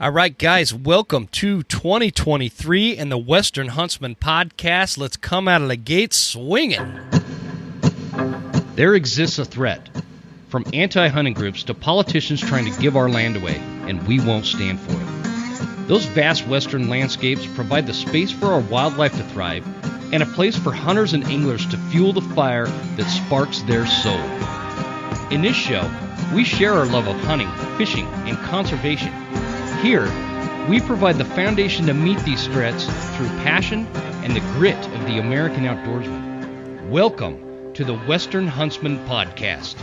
All right, guys, welcome to 2023 and the Western Huntsman Podcast. Let's come out of the gate swinging. There exists a threat from anti-hunting groups to politicians trying to give our land away, and we won't stand for it. Those vast western landscapes provide the space for our wildlife to thrive and a place for hunters and anglers to fuel the fire that sparks their soul. In this show, we share our love of hunting, fishing, and conservation. Here, we provide the foundation to meet these threats through passion and the grit of the American outdoorsman. Welcome to the Western Huntsman Podcast.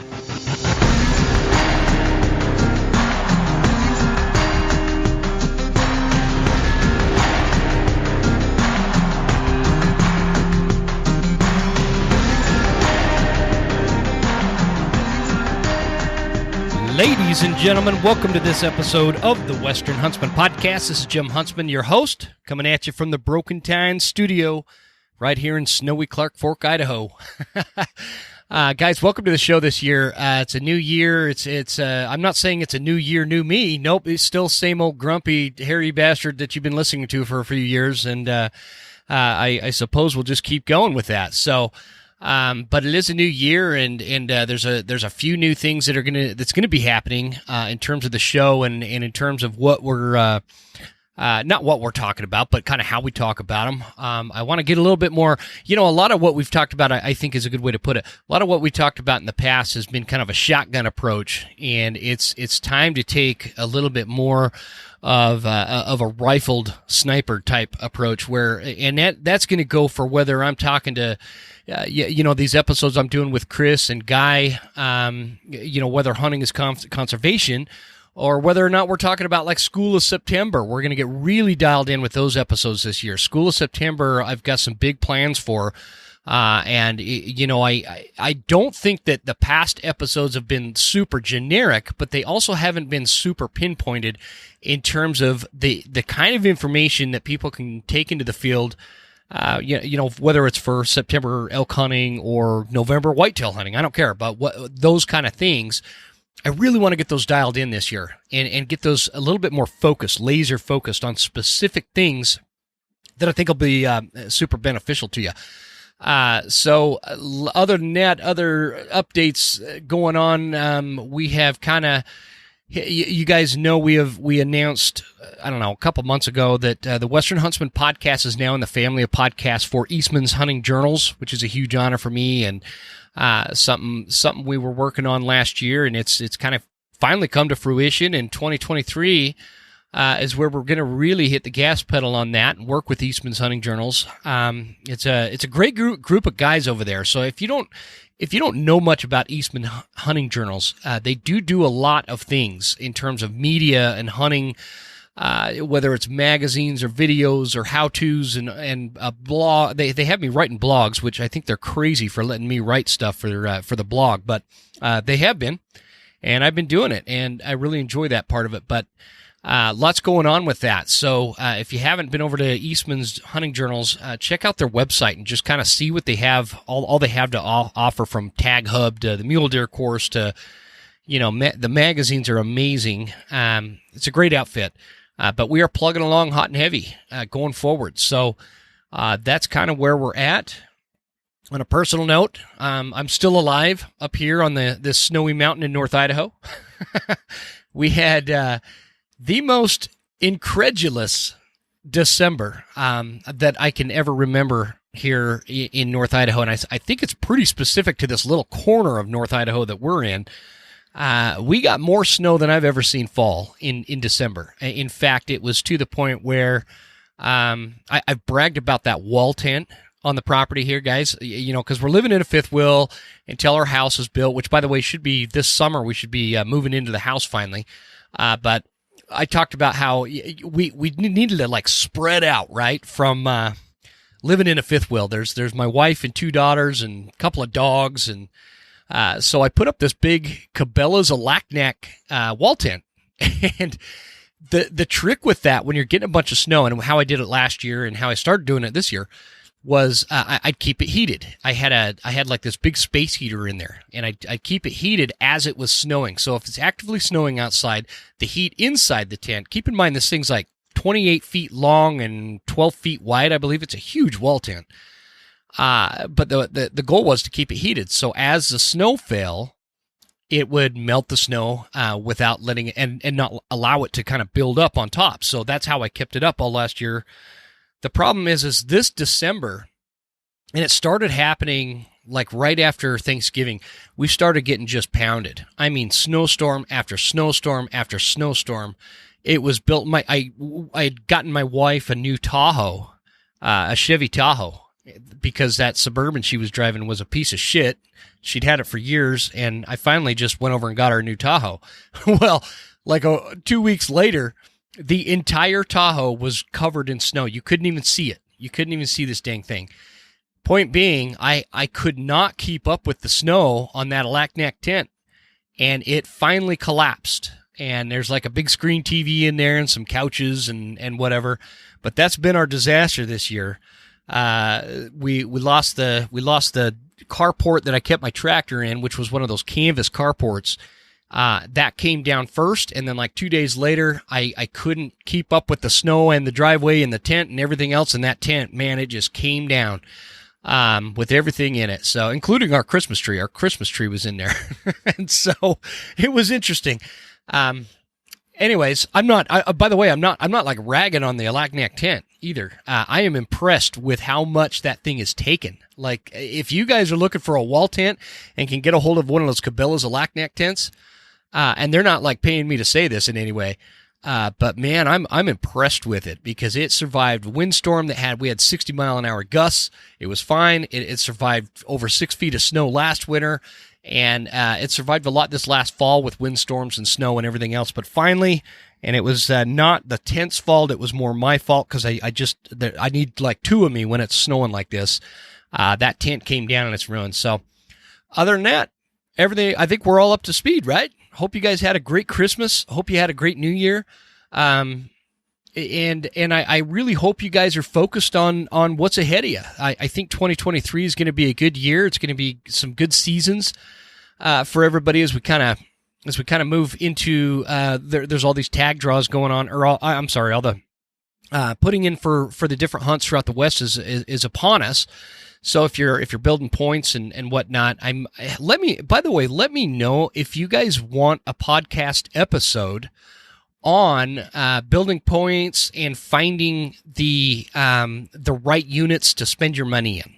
Ladies and gentlemen, welcome to this episode of the Western Huntsman Podcast. This is Jim Huntsman, your host, coming at you from the Broken Tine studio right here in snowy Clark Fork, Idaho. Guys, welcome to the show this year. It's a new year. I'm not saying it's a new year, new me. Nope, it's still same old grumpy, hairy bastard that you've been listening to for a few years, and I suppose we'll just keep going with that. So. But it is a new year, and there's a few new things that's gonna be happening in terms of the show and in terms of what we're not what we're talking about, but kind of how we talk about them. I want to get a little bit more. A lot of what we've talked about, I think, is a good way to put it. A lot of what we talked about in the past has been kind of a shotgun approach, and it's time to take a little bit more of a rifled sniper type approach, that's going to go for whether I'm talking to. These episodes I'm doing with Chris and Guy, whether hunting is conservation or whether or not we're talking about like School of September. We're going to get really dialed in with those episodes this year. School of September, I've got some big plans for. I don't think that the past episodes have been super generic, but they also haven't been super pinpointed in terms of the kind of information that people can take into the field. Whether it's for September elk hunting or November whitetail hunting, I don't care. But those kind of things, I really want to get those dialed in this year and get those a little bit more focused, laser focused on specific things that I think will be super beneficial to you. So other than that, other updates going on, we have kind of. You guys know we announced, a couple months ago that the Western Huntsman Podcast is now in the family of podcasts for Eastmans Hunting Journals, which is a huge honor for me and something we were working on last year, and it's kind of finally come to fruition. In 2023 is where we're going to really hit the gas pedal on that and work with Eastmans Hunting Journals. It's a great group of guys over there. So if you don't know much about Eastman Hunting Journals, they do a lot of things in terms of media and hunting, whether it's magazines or videos or how-tos and a blog. They have me writing blogs, which I think they're crazy for letting me write stuff for the blog, but they have been, and I've been doing it, and I really enjoy that part of it. But lots going on with that. So if you haven't been over to Eastman's Hunting Journals, check out their website and just kind of see what they have, all they have to offer, from Tag Hub to the Mule Deer course to, the magazines are amazing. It's a great outfit. But we are plugging along hot and heavy going forward. So that's kind of where we're at. On a personal note, I'm still alive up here on this snowy mountain in North Idaho. We had the most incredulous December that I can ever remember here in North Idaho, and I think it's pretty specific to this little corner of North Idaho that we're in. We got more snow than I've ever seen fall in December. In fact, it was to the point where I've bragged about that wall tent on the property here, guys, because we're living in a fifth wheel until our house is built, which, by the way, should be this summer. We should be moving into the house finally. But I talked about how we needed to spread out, right, from living in a fifth wheel. There's my wife and two daughters and a couple of dogs, and so I put up this big Cabela's Alaknak wall tent. And the trick with that, when you're getting a bunch of snow, and how I did it last year and how I started doing it this year, was I'd keep it heated. I had like this big space heater in there, and I'd keep it heated as it was snowing. So if it's actively snowing outside, the heat inside the tent, keep in mind this thing's like 28 feet long and 12 feet wide. I believe it's a huge wall tent. But the goal was to keep it heated. So as the snow fell, it would melt the snow without letting it, and not allow it to kind of build up on top. So that's how I kept it up all last year. The problem is this December, and it started happening like right after Thanksgiving, we started getting just pounded. I mean, snowstorm after snowstorm after snowstorm. It was built. I had gotten my wife a new Tahoe, a Chevy Tahoe, because that Suburban she was driving was a piece of shit. She'd had it for years, and I finally just went over and got her a new Tahoe. Well, like 2 weeks later, the entire Tahoe was covered in snow. You couldn't even see it. You couldn't even see this dang thing. Point being, I could not keep up with the snow on that Alaknak tent, and it finally collapsed. And there's like a big screen TV in there and some couches and whatever. But that's been our disaster this year. We lost the carport that I kept my tractor in, which was one of those canvas carports. That came down first, and then like 2 days later, I couldn't keep up with the snow and the driveway and the tent and everything else in that tent. Man, it just came down with everything in it. So, including our Christmas tree. Our Christmas tree was in there. And so it was interesting. Anyways, by the way, I'm not like ragging on the Alaknak tent either. I am impressed with how much that thing is taken. Like, if you guys are looking for a wall tent and can get a hold of one of those Cabela's Alaknak tents, and they're not like paying me to say this in any way, but man, I'm impressed with it because it survived a windstorm we had 60-mile-an-hour gusts. It was fine. It survived over 6 feet of snow last winter. And it survived a lot this last fall with windstorms and snow and everything else. But finally, and it was not the tent's fault, it was more my fault because I need like two of me when it's snowing like this. That tent came down and it's ruined. So other than that, everything, I think we're all up to speed, right? Hope you guys had a great Christmas. Hope you had a great New Year. And I really hope you guys are focused on what's ahead of you. I think 2023 is going to be a good year. It's going to be some good seasons for everybody as we kind of move into there's all these tag draws going on, all the putting in for the different hunts throughout the West is upon us. So if you're building points and whatnot, let me know if you guys want a podcast episode on building points and finding the right units to spend your money in,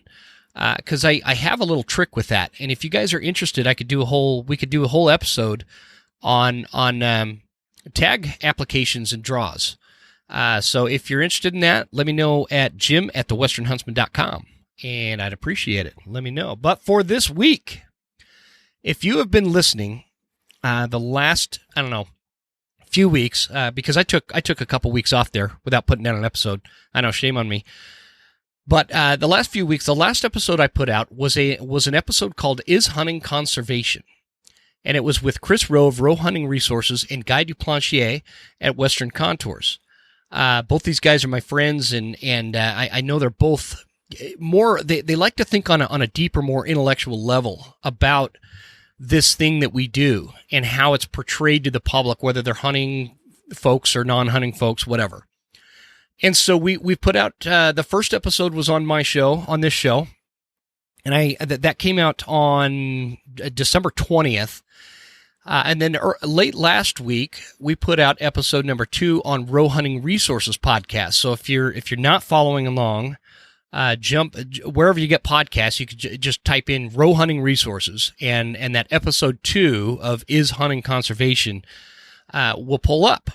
because I have a little trick with that. And if you guys are interested, we could do a whole episode on tag applications and draws. So if you're interested in that, let me know at jim@thewesternhuntsman.com, and I'd appreciate it. Let me know. But for this week, if you have been listening the last, few weeks, because I took a couple weeks off there without putting out an episode. I know, shame on me. But the last few weeks, the last episode I put out was an episode called "Is Hunting Conservation?" And it was with Chris Rowe of Rowe Hunting Resources and Guy Duplantier at Western Contours. Both these guys are my friends, and I know they're both more. They like to think on a deeper, more intellectual level about this thing that we do and how it's portrayed to the public, whether they're hunting folks or non-hunting folks, whatever. And so we put out, the first episode was on this show. And that came out on December 20th. And then late last week, we put out episode number 2 on Rowe Hunting Resources podcast. So if you're not following along, jump wherever you get podcasts. You could just type in Rowe Hunting Resources, and that episode 2 of Is Hunting Conservation will pull up.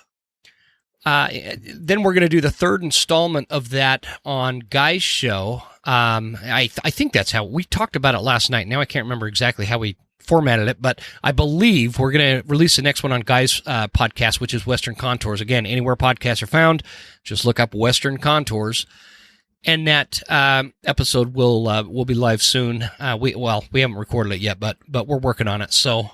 Then we're going to do the third installment of that on Guy's show. I think that's how we talked about it last night. Now I can't remember exactly how we formatted it, but I believe we're going to release the next one on Guy's podcast, which is Western Contours. Again, anywhere podcasts are found, just look up Western Contours. And that episode will be live soon. We haven't recorded it yet, but we're working on it. So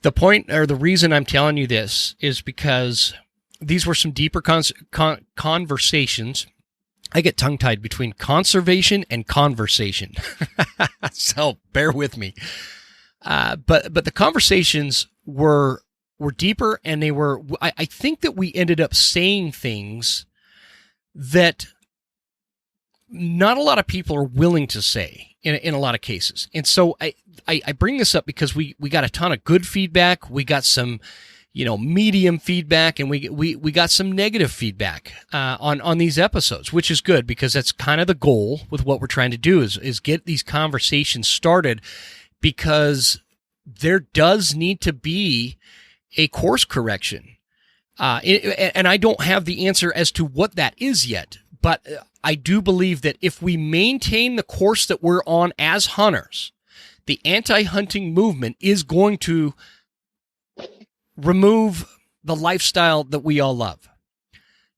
the point, or the reason I'm telling you this, is because these were some deeper conversations I get tongue-tied between conservation and conversation. So bear with me. But the conversations were deeper, and they were, I think that we ended up saying things that not a lot of people are willing to say in a lot of cases. And so I bring this up because we got a ton of good feedback. We got some, medium feedback, and we got some negative feedback on these episodes, which is good because that's kind of the goal with what we're trying to do is get these conversations started, because there does need to be a course correction. And I don't have the answer as to what that is yet, but I do believe that if we maintain the course that we're on as hunters, the anti-hunting movement is going to remove the lifestyle that we all love.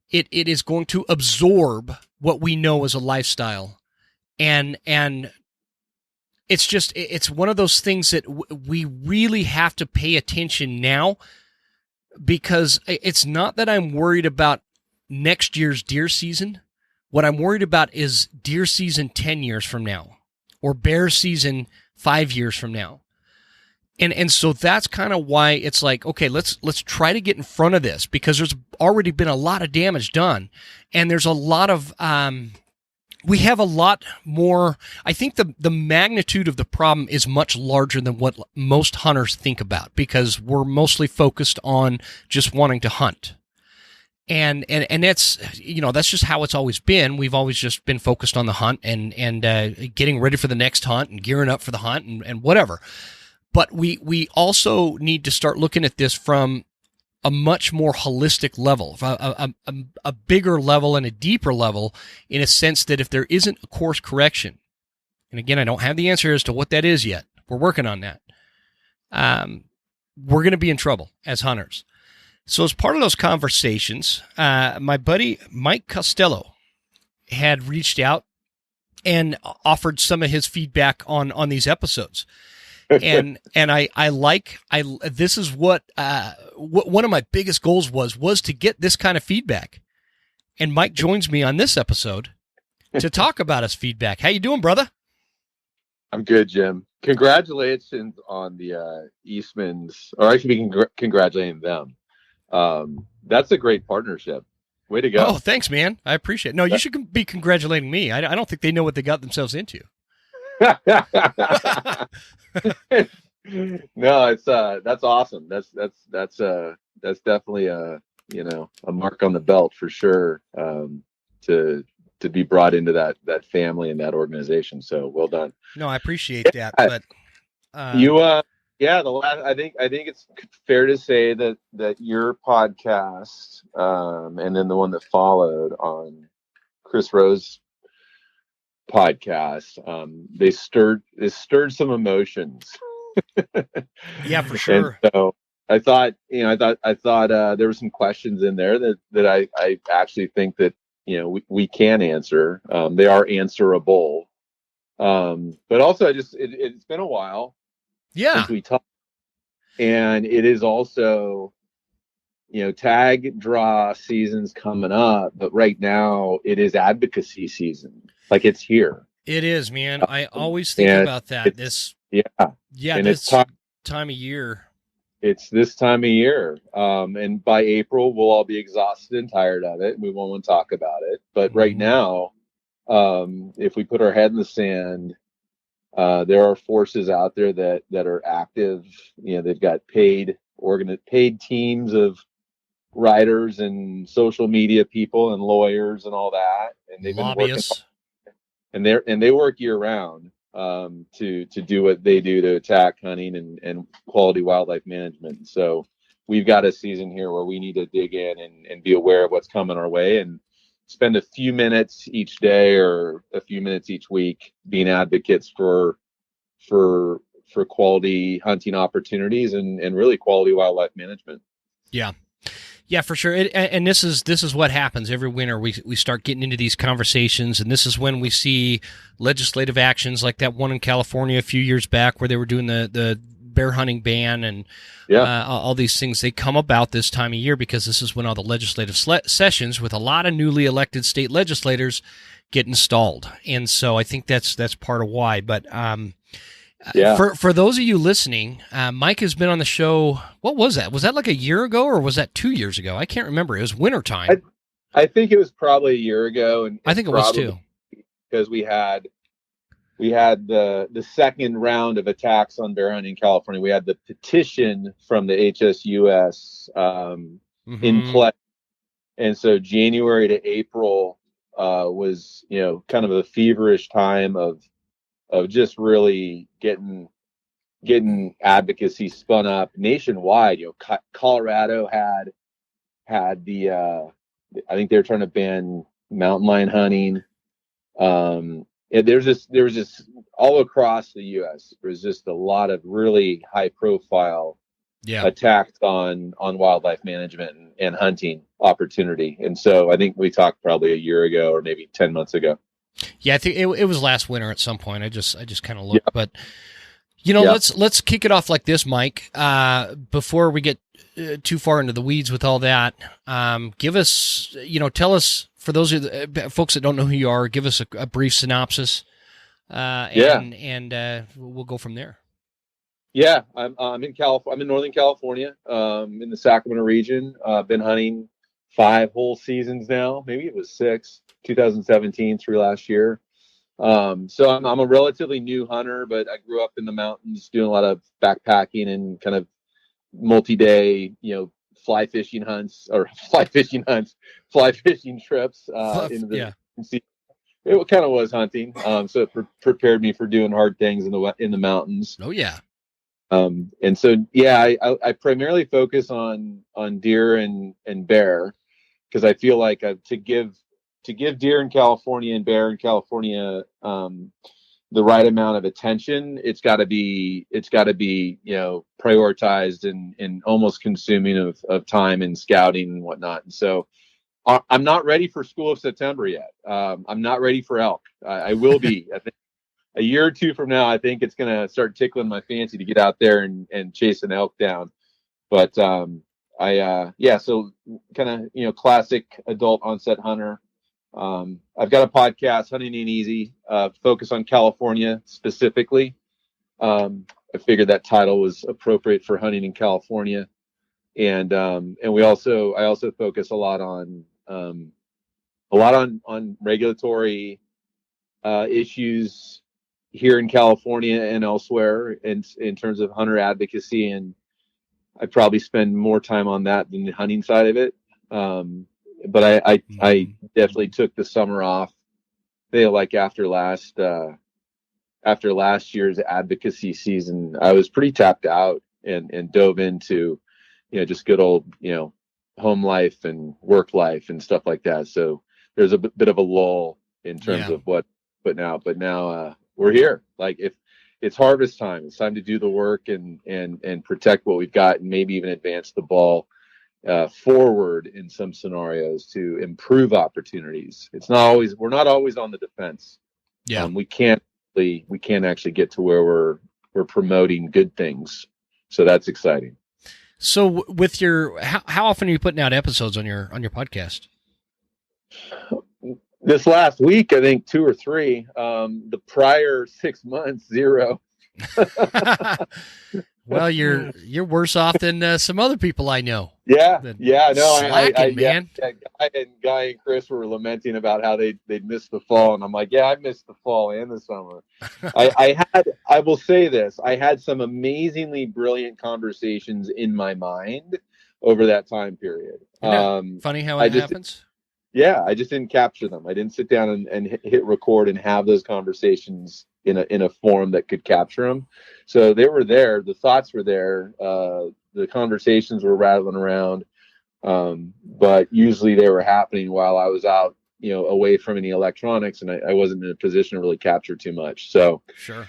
It is going to absorb what we know as a lifestyle. And it's one of those things that we really have to pay attention now, because it's not that I'm worried about next year's deer season. What I'm worried about is deer season 10 years from now, or bear season 5 years from now. And so that's kind of why it's like, okay, let's try to get in front of this, because there's already been a lot of damage done, and there's a lot of we have a lot more. I think the magnitude of the problem is much larger than what most hunters think about, because we're mostly focused on just wanting to hunt. And that's, that's just how it's always been. We've always just been focused on the hunt and getting ready for the next hunt and gearing up for the hunt and whatever. But we also need to start looking at this from a much more holistic level, a bigger level and a deeper level, in a sense that if there isn't a course correction, and again, I don't have the answer as to what that is yet. We're working on that. We're going to be in trouble as hunters. So as part of those conversations, my buddy Mike Costello had reached out and offered some of his feedback on these episodes. And this is what one of my biggest goals was to get this kind of feedback. And Mike joins me on this episode to talk about his feedback. How you doing, brother? I'm good, Jim. Congratulations on the Eastmans, or I should be congratulating them. That's a great partnership. Way to go. Oh, thanks, man. I appreciate it. No, you should be congratulating me. I don't think they know what they got themselves into. No, it's that's awesome. That's definitely a mark on the belt for sure. To be brought into that family and that organization. So well done. No, I appreciate that. But I think it's fair to say that your podcast, and then the one that followed on Chris Rowe's podcast, they stirred some emotions. Yeah, for sure. And so I thought there were some questions in there that I actually think that we can answer. They are answerable. But also it's been a while. Yeah. Since we talked, and it is also, tag draw season's coming up, but right now it is advocacy season. Like, it's here. It is, man. I always think about that. This time of year. It's this time of year. And by April, we'll all be exhausted and tired of it, and we won't want to talk about it. But right now, if we put our head in the sand, there are forces out there that are active. They've got paid teams of writers and social media people and lawyers and all that, and they've been working, and they work year round to do what they do to attack hunting and quality wildlife management. So we've got a season here where we need to dig in and be aware of what's coming our way, and spend a few minutes each day or a few minutes each week being advocates for quality hunting opportunities and really quality wildlife management. Yeah, for sure. And this is what happens every winter. We start getting into these conversations, and this is when we see legislative actions like that one in California a few years back where they were doing the bear hunting ban and all these things, they come about this time of year because this is when all the legislative sessions with a lot of newly elected state legislators get installed. And so I think that's part of why. But for those of you listening, Mike has been on the show. What was that? Was that like a year ago or was that 2 years ago? I can't remember. It was wintertime. I think it was probably a year ago. And I think it was too. Because we had the second round of attacks on bear hunting in California. We had the petition from the HSUS in play. And so January to April was, kind of a feverish time of just really getting advocacy spun up nationwide. Colorado had the I think they were trying to ban mountain lion hunting. There was just all across the U.S. There was just a lot of really high profile attacks on wildlife management and hunting opportunity. And so I think we talked probably a year ago or maybe 10 months ago. Yeah, I think it was last winter at some point. I just kind of looked, but let's kick it off like this, Mike. Before we get too far into the weeds with all that, give us, tell us, for those of the folks that don't know who you are, give us a brief synopsis, and we'll go from there. Yeah, I'm in California. I'm in Northern California, in the Sacramento region. Been hunting 5 whole seasons now. Maybe it was 6. 2017 through last year. So I'm a relatively new hunter, but I grew up in the mountains doing a lot of backpacking and kind of multi-day, fly fishing trips into the sea. It kind of was hunting. So it prepared me for doing hard things in the mountains. Oh yeah. And so, I primarily focus on deer and bear, because I feel like to give deer in California and bear in California the right amount of attention, it's got to be prioritized and almost consuming of time and scouting and whatnot. And so I'm not ready for School of September yet. I'm not ready for elk. I will be. I think a year or two from now, I think it's going to start tickling my fancy to get out there and chase an elk down. But so kind of classic adult onset hunter. I've got a podcast, Hunting Ain't Easy, focus on California specifically. I figured that title was appropriate for hunting in California, and I also focus a lot on regulatory issues here in California and elsewhere, in terms of hunter advocacy, and I probably spend more time on that than the hunting side of it. But I definitely took the summer off. Like after last year's advocacy season, I was pretty tapped out and dove into, just good old, home life and work life and stuff like that. So there's a bit of a lull in terms of but now we're here. Like, if it's harvest time, it's time to do the work and protect what we've got, and maybe even advance the ball forward in some scenarios to improve opportunities. We're not always on the defense. Yeah. We can't actually get to where we're promoting good things. So that's exciting. So with how often are you putting out episodes on your podcast? This last week, I think 2 or 3. The prior 6 months, 0. Well, you're worse off than some other people I know. Yeah. Slacking, man. Guy and Chris were lamenting about how they'd missed the fall, and I'm like, I missed the fall and the summer. I will say this: I had some amazingly brilliant conversations in my mind over that time period. Funny how it happens. Yeah, I just didn't capture them. I didn't sit down and hit record and have those conversations in a form that could capture them. So they were there. The thoughts were there. The conversations were rattling around. But usually they were happening while I was out, away from any electronics, and I wasn't in a position to really capture too much. So sure.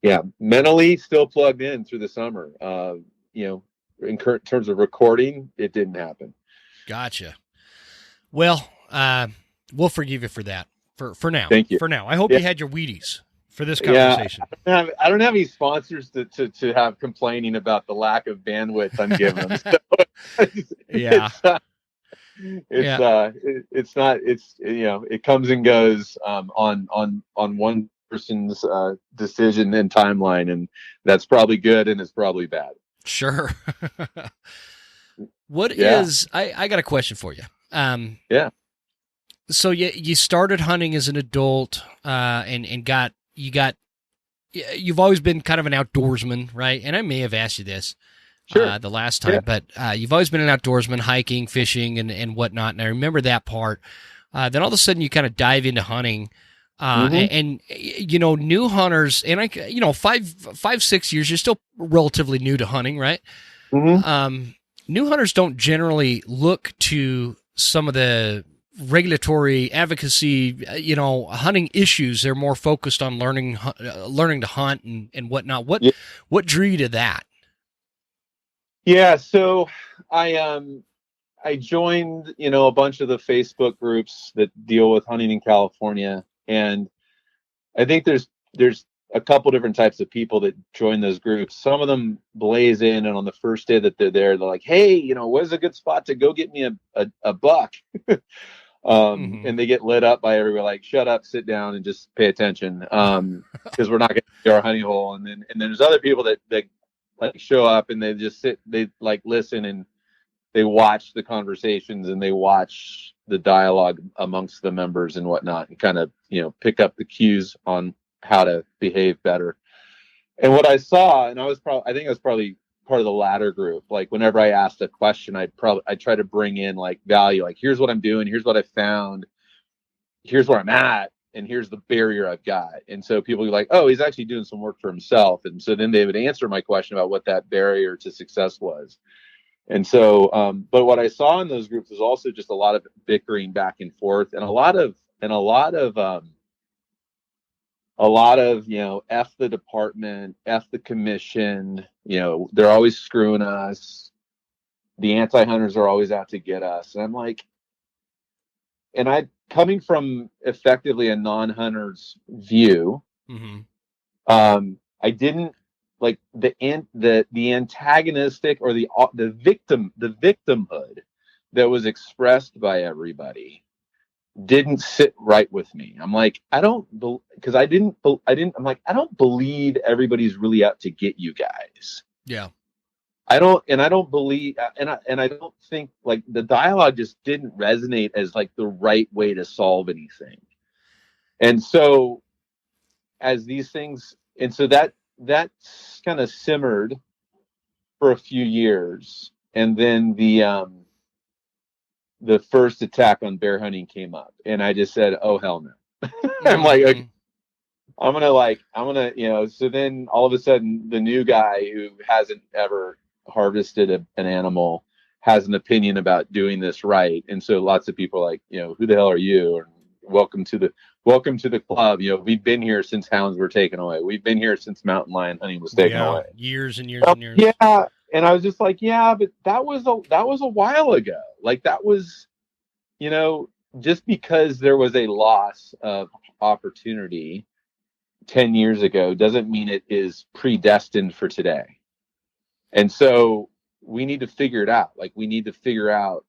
Yeah. Mentally still plugged in through the summer. In terms of recording, it didn't happen. Gotcha. Well, we'll forgive you for that. For now. Thank you. For now. I hope you had your Wheaties for this conversation. Yeah, I don't have any sponsors to have complaining about the lack of bandwidth I'm giving them. So Yeah. it's not, it comes and goes on one person's decision and timeline, and that's probably good and it's probably bad. Sure. I got a question for you. Yeah. So you started hunting as an adult, and you've always been kind of an outdoorsman, right? And I may have asked you this the last time, but you've always been an outdoorsman, hiking, fishing, and whatnot. And I remember that part. Then all of a sudden you kind of dive into hunting, and new hunters, and 5-6 years, you're still relatively new to hunting, right? Mm-hmm. New hunters don't generally look to some of the regulatory advocacy, hunting issues. They're more focused on learning to hunt and whatnot. What drew you to that? Yeah, so I joined, a bunch of the Facebook groups that deal with hunting in California, and I think there's a couple different types of people that join those groups. Some of them blaze in, and on the first day that they're there, they're like, "Hey, where's a good spot to go get me a buck?" And they get lit up by everybody, like, "Shut up, sit down, and just pay attention," because we're not going to do our honey hole. And then there's other people that like show up and they just sit, they like listen, and they watch the conversations and they watch the dialogue amongst the members and whatnot, and kind of pick up the cues on how to behave better. And what I saw, and I think I was probably part of the latter group. Like, whenever I asked a question, I try to bring in like value, like, here's what I'm doing, here's what I found, here's where I'm at, and here's the barrier I've got. And so people are like, oh, he's actually doing some work for himself. And so then they would answer my question about what that barrier to success was. And so, but what I saw in those groups was also just a lot of bickering back and forth, and a lot of F the department, F the commission, they're always screwing us. The anti-hunters are always out to get us. And I'm like, and coming from effectively a non-hunter's view, I didn't like the antagonistic or the victimhood that was expressed by everybody didn't sit right with me. I'm like, I'm like, I don't believe everybody's really out to get you guys. Yeah. I don't believe, and I don't think, like, the dialogue just didn't resonate as like the right way to solve anything. And so as these things, and so that kind of simmered for a few years. And then the first attack on bear hunting came up, and I just said, oh, hell no. I'm like, okay, I'm gonna, so then all of a sudden the new guy who hasn't ever harvested an animal has an opinion about doing this right. And so lots of people are like, who the hell are you? Or welcome to the club. We've been here since hounds were taken away. We've been here since mountain lion hunting was taken away. Years and years and years. Yeah. And I was just like, yeah, but that was a while ago. Like, that was, just because there was a loss of opportunity 10 years ago doesn't mean it is predestined for today. And so we need to figure it out. Like, we need to figure out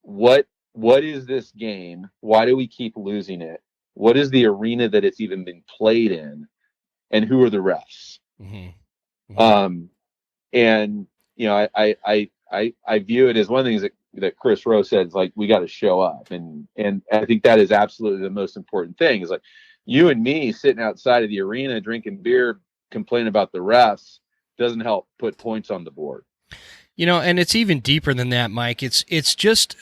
what is this game? Why do we keep losing it? What is the arena that it's even been played in? And who are the refs? And I view it as one of the things that Chris Rowe said, is like, we got to show up, and I think that is absolutely the most important thing. Is like, you and me sitting outside of the arena drinking beer, complaining about the refs, doesn't help put points on the board. And it's even deeper than that, Mike. It's just,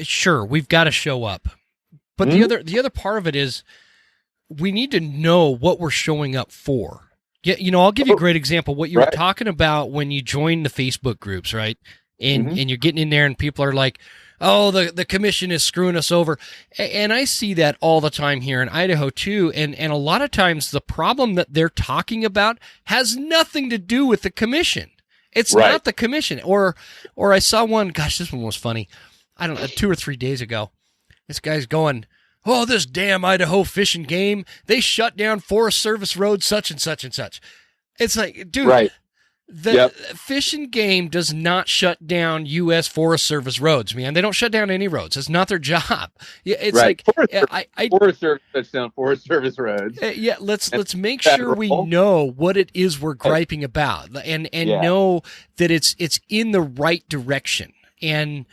sure, we've got to show up, but the other part of it is we need to know what we're showing up for. Yeah, I'll give you a great example. What you were talking about when you join the Facebook groups, right? And you're getting in there and people are like, oh, the commission is screwing us over. And I see that all the time here in Idaho too. And a lot of times the problem that they're talking about has nothing to do with the commission. It's not the commission. Or I saw one, gosh, this one was funny. I don't know, 2 or 3 days ago. This guy's going, oh, this damn Idaho Fish and Game, they shut down Forest Service Road such and such and such. It's like, dude, Right. the Fish and Game does not shut down U.S. Forest Service roads, man. They don't shut down any roads. It's not their job. Yeah, it's right. like Forest Service shuts down Forest Service roads. Yeah, let's make sure we know what it is we're griping about, and know that it's in the right direction. And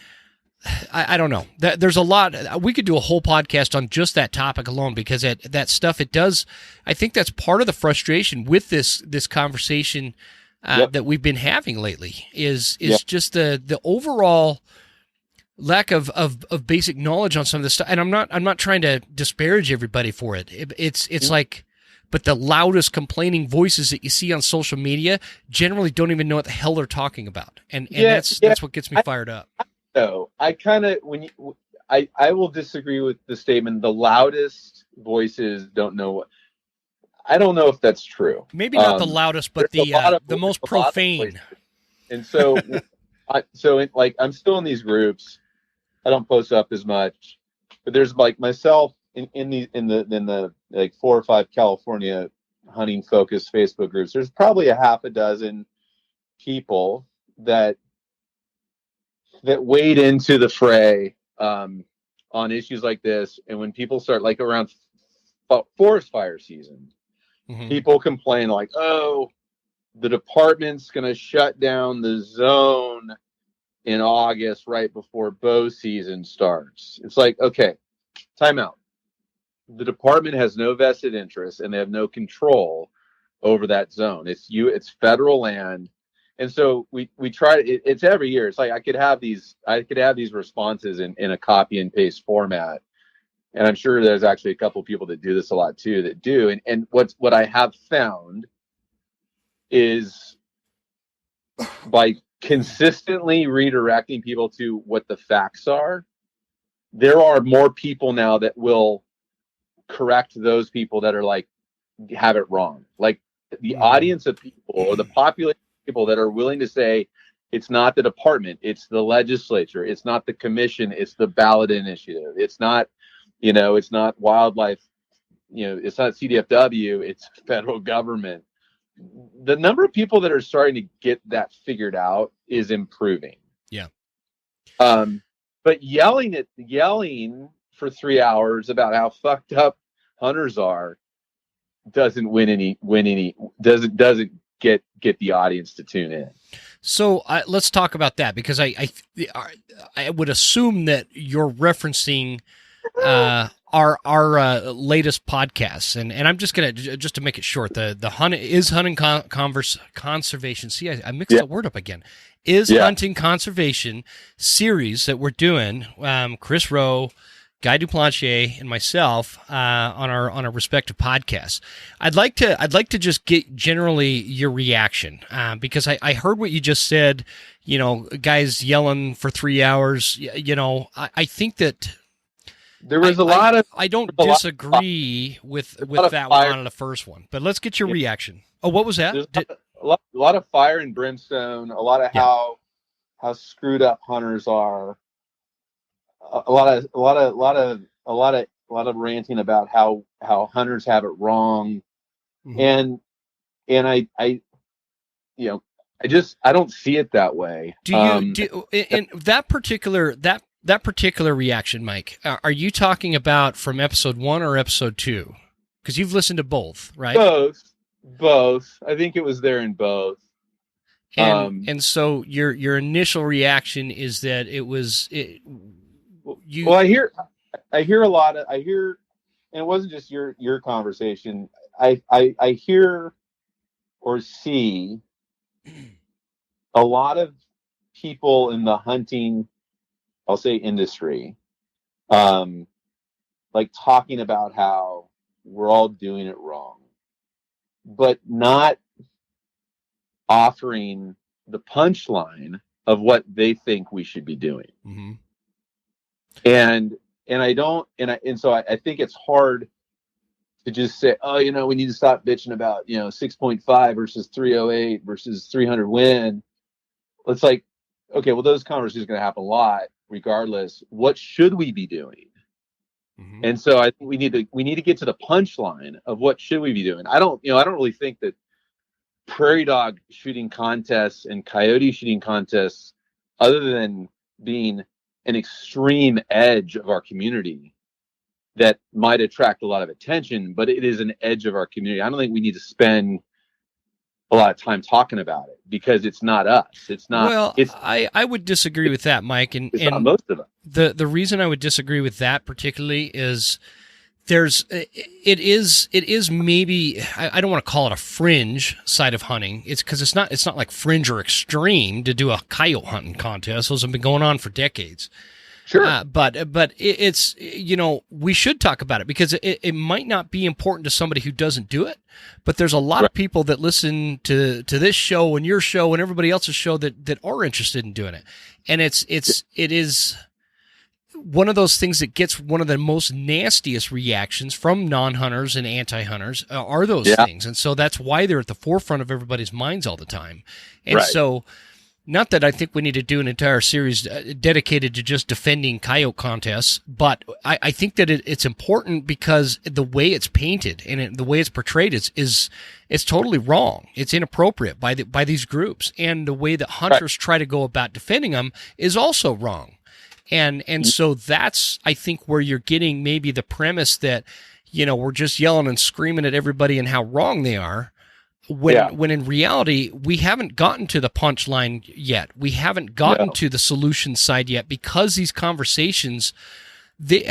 I don't know. There's a lot. We could do a whole podcast on just that topic alone, because that stuff, it does. I think that's part of the frustration with this conversation that we've been having lately is just the overall lack of basic knowledge on some of this stuff. And I'm not trying to disparage everybody for it. It's like, but the loudest complaining voices that you see on social media generally don't even know what the hell they're talking about. And that's what gets me fired up. So I kind of, I will disagree with the statement, the loudest voices don't know what. I don't know if that's true. Maybe not the loudest, but the most profane. And so, I'm still in these groups. I don't post up as much, but there's like myself in the like 4 or 5 California hunting focused Facebook groups. There's probably a half a dozen people that wade into the fray on issues like this. And when people start, like around forest fire season, people complain like, oh, the department's going to shut down the zone in August right before bow season starts. It's like, okay, time out. The department has no vested interest and they have no control over that zone. It's federal land. And so we try it's every year. It's like I could have these responses in a copy and paste format. And I'm sure there's actually a couple of people that do this a lot too that do. And what I have found is by consistently redirecting people to what the facts are, there are more people now that will correct those people that are like, have it wrong. Like the audience of people or the population of people that are willing to say, it's not the department, it's the legislature, it's not the commission, it's the ballot initiative. It's not, it's not wildlife, it's not CDFW, it's federal government. The number of people that are starting to get that figured out is improving. Yeah. But yelling for 3 hours about how fucked up hunters are doesn't doesn't get the audience to tune in. So let's talk about that, because I would assume that you're referencing our latest podcasts, and I'm just to make it short, the hunting conservation. See, I mixed the word up again. Hunting conservation series that we're doing. Chris Rowe, Guy Duplantier, and myself on our respective podcasts. I'd like to just get generally your reaction, because I heard what you just said. Guys yelling for 3 hours. I think that there was a lot of. I don't disagree with that one on the first one, but let's get your reaction. Oh, what was that? A lot of fire and brimstone. A lot of how screwed up hunters are. A lot of ranting about how hunters have it wrong, and I don't see it that way. Do you in that particular reaction, Mike? Are you talking about from episode 1 or episode 2? Because you've listened to both, right? Both. I think it was there in both. And so your initial reaction is that it was. Well, I hear a lot of, and it wasn't just your conversation. I hear or see a lot of people in the hunting, I'll say industry, like talking about how we're all doing it wrong, but not offering the punchline of what they think we should be doing. Mm-hmm. And so I think it's hard to just say, oh, we need to stop bitching about, 6.5 versus 308 versus 300 win. It's like, okay, well, those conversations are going to happen a lot regardless. What should we be doing? Mm-hmm. And so I think we need to get to the punchline of what should we be doing. I don't really think that prairie dog shooting contests and coyote shooting contests, other than being an extreme edge of our community that might attract a lot of attention, but it is an edge of our community. I don't think we need to spend a lot of time talking about it because it's not us. It's not. Well, I would disagree with that, Mike, and it's not most of us. The reason I would disagree with that particularly is it is maybe, I don't want to call it a fringe side of hunting. It's because it's not like fringe or extreme to do a coyote hunting contest. Those have been going on for decades. Sure. But it's, we should talk about it because it might not be important to somebody who doesn't do it, but there's a lot of people that listen to this show and your show and everybody else's show that are interested in doing it. And it is one of those things that gets one of the most nastiest reactions from non-hunters and anti-hunters are those things. And so that's why they're at the forefront of everybody's minds all the time. And so, not that I think we need to do an entire series dedicated to just defending coyote contests, but I think that it's important because the way it's painted and the way it's portrayed is totally wrong. It's inappropriate by these groups, and the way that hunters try to go about defending them is also wrong. And so that's, I think, where you're getting maybe the premise that, we're just yelling and screaming at everybody and how wrong they are. When in reality, we haven't gotten to the punchline yet. We haven't gotten to the solution side yet because these conversations,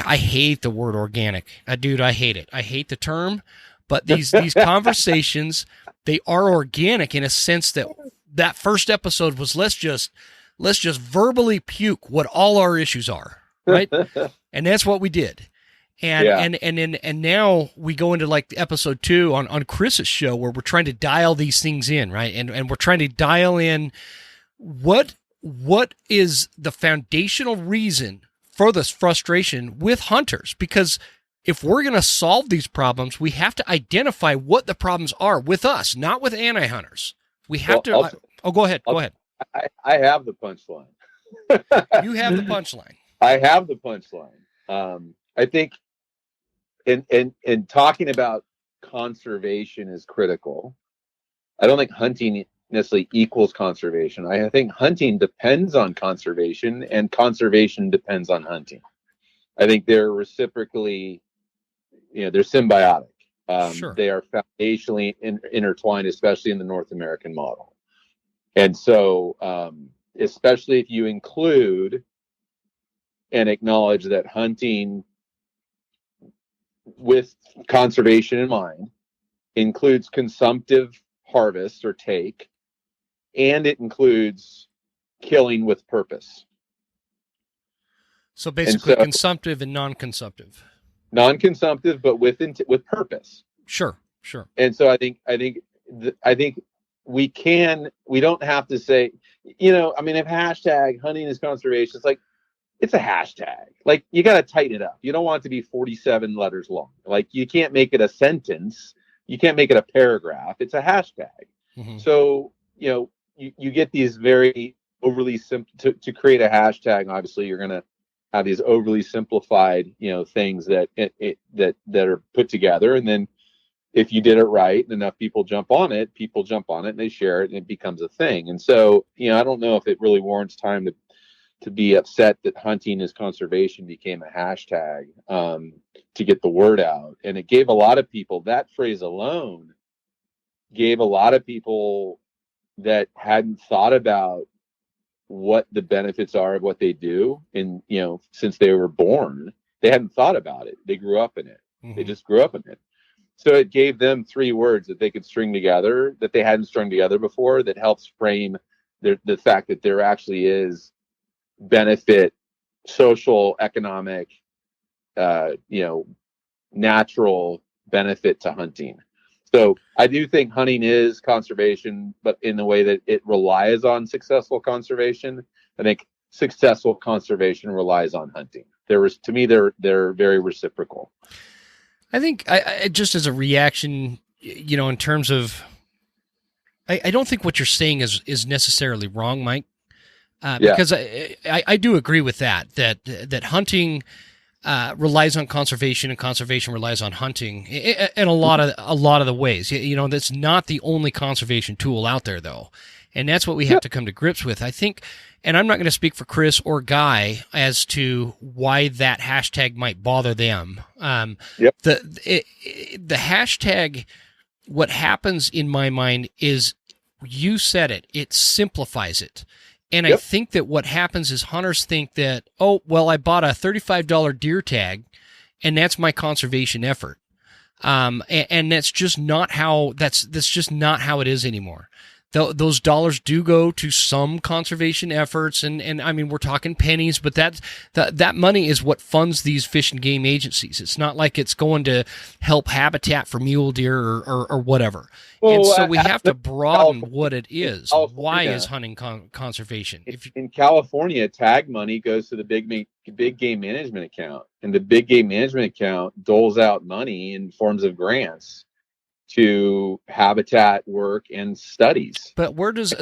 I hate the word organic. Dude, I hate it. I hate the term, but these conversations, they are organic in a sense that first episode was let's just verbally puke what all our issues are, right? And that's what we did. And now we go into like episode 2 on Chris's show where we're trying to dial these things in, right? And we're trying to dial in what is the foundational reason for this frustration with hunters? Because if we're going to solve these problems, we have to identify what the problems are with us, not with anti-hunters. We have to. Go ahead. Go ahead. I have the punchline. You have the punchline. I have the punchline. I think in talking about conservation is critical. I don't think hunting necessarily equals conservation. I think hunting depends on conservation, and conservation depends on hunting. I think they're reciprocally, they're symbiotic. Sure. They are foundationally intertwined, especially in the North American model. And so, especially if you include and acknowledge that hunting with conservation in mind includes consumptive harvest or take, and it includes killing with purpose. So basically, consumptive and non-consumptive. Non-consumptive, but with purpose. Sure. And so I think we don't have to say, if hashtag hunting is conservation, it's a hashtag. Like, you got to tighten it up. You don't want it to be 47 letters long. Like, you can't make it a sentence. You can't make it a paragraph. It's a hashtag. Mm-hmm. So, you get these very overly simple to create a hashtag. Obviously, you're going to have these overly simplified, things that are put together. And then if you did it right and enough people jump on it and they share it and it becomes a thing. And so, I don't know if it really warrants time to be upset that hunting is conservation became a hashtag to get the word out. And it gave a lot of people, that phrase alone gave a lot of people that hadn't thought about what the benefits are of what they do. And, since they were born, they hadn't thought about it. They grew up in it. Mm-hmm. They just grew up in it. So it gave them 3 words that they could string together that they hadn't strung together before, that helps frame the fact that there actually is benefit, social, economic, natural benefit to hunting. So I do think hunting is conservation, but in the way that it relies on successful conservation. I think successful conservation relies on hunting. To me, they're very reciprocal. I think I just as a reaction, in terms of, I don't think what you're saying is necessarily wrong, Mike. Because I do agree with that hunting, relies on conservation, and conservation relies on hunting in a lot of the ways. That's not the only conservation tool out there, though, and that's what we have to come to grips with, I think. And I'm not going to speak for Chris or Guy as to why that hashtag might bother them. The hashtag, what happens in my mind is, you said it simplifies it. And I think that what happens is hunters think that, oh, well, I bought a $35 deer tag, and that's my conservation effort. And that's just not how it is anymore. Those dollars do go to some conservation efforts, and I mean, we're talking pennies, but that money is what funds these fish and game agencies. It's not like it's going to help habitat for mule deer or whatever. Well, and so we have to broaden what it is. Why is hunting conservation? In California, tag money goes to the big game management account, and the big game management account doles out money in forms of grants to habitat work and studies. But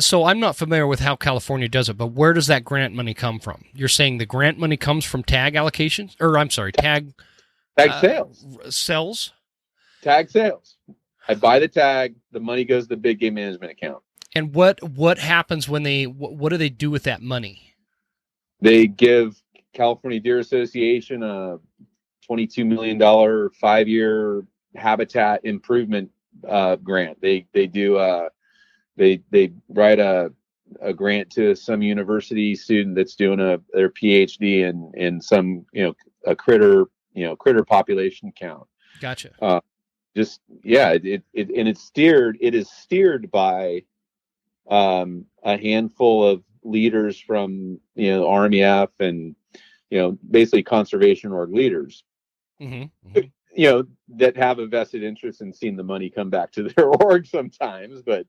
so I'm not familiar with how California does it, but where does that grant money come from? You're saying the grant money comes from tag allocations? Or I'm sorry, tag sales. Sells? Tag sales. I buy the tag, the money goes to the big game management account. And what happens when what do they do with that money? They give California Deer Association a $22 million 5-year habitat improvement grant. They write a grant to some university student that's doing their PhD in some a critter population count. Gotcha. It is steered by a handful of leaders from RMEF and basically conservation org leaders. Mm-hmm. That have a vested interest in seeing the money come back to their org sometimes, but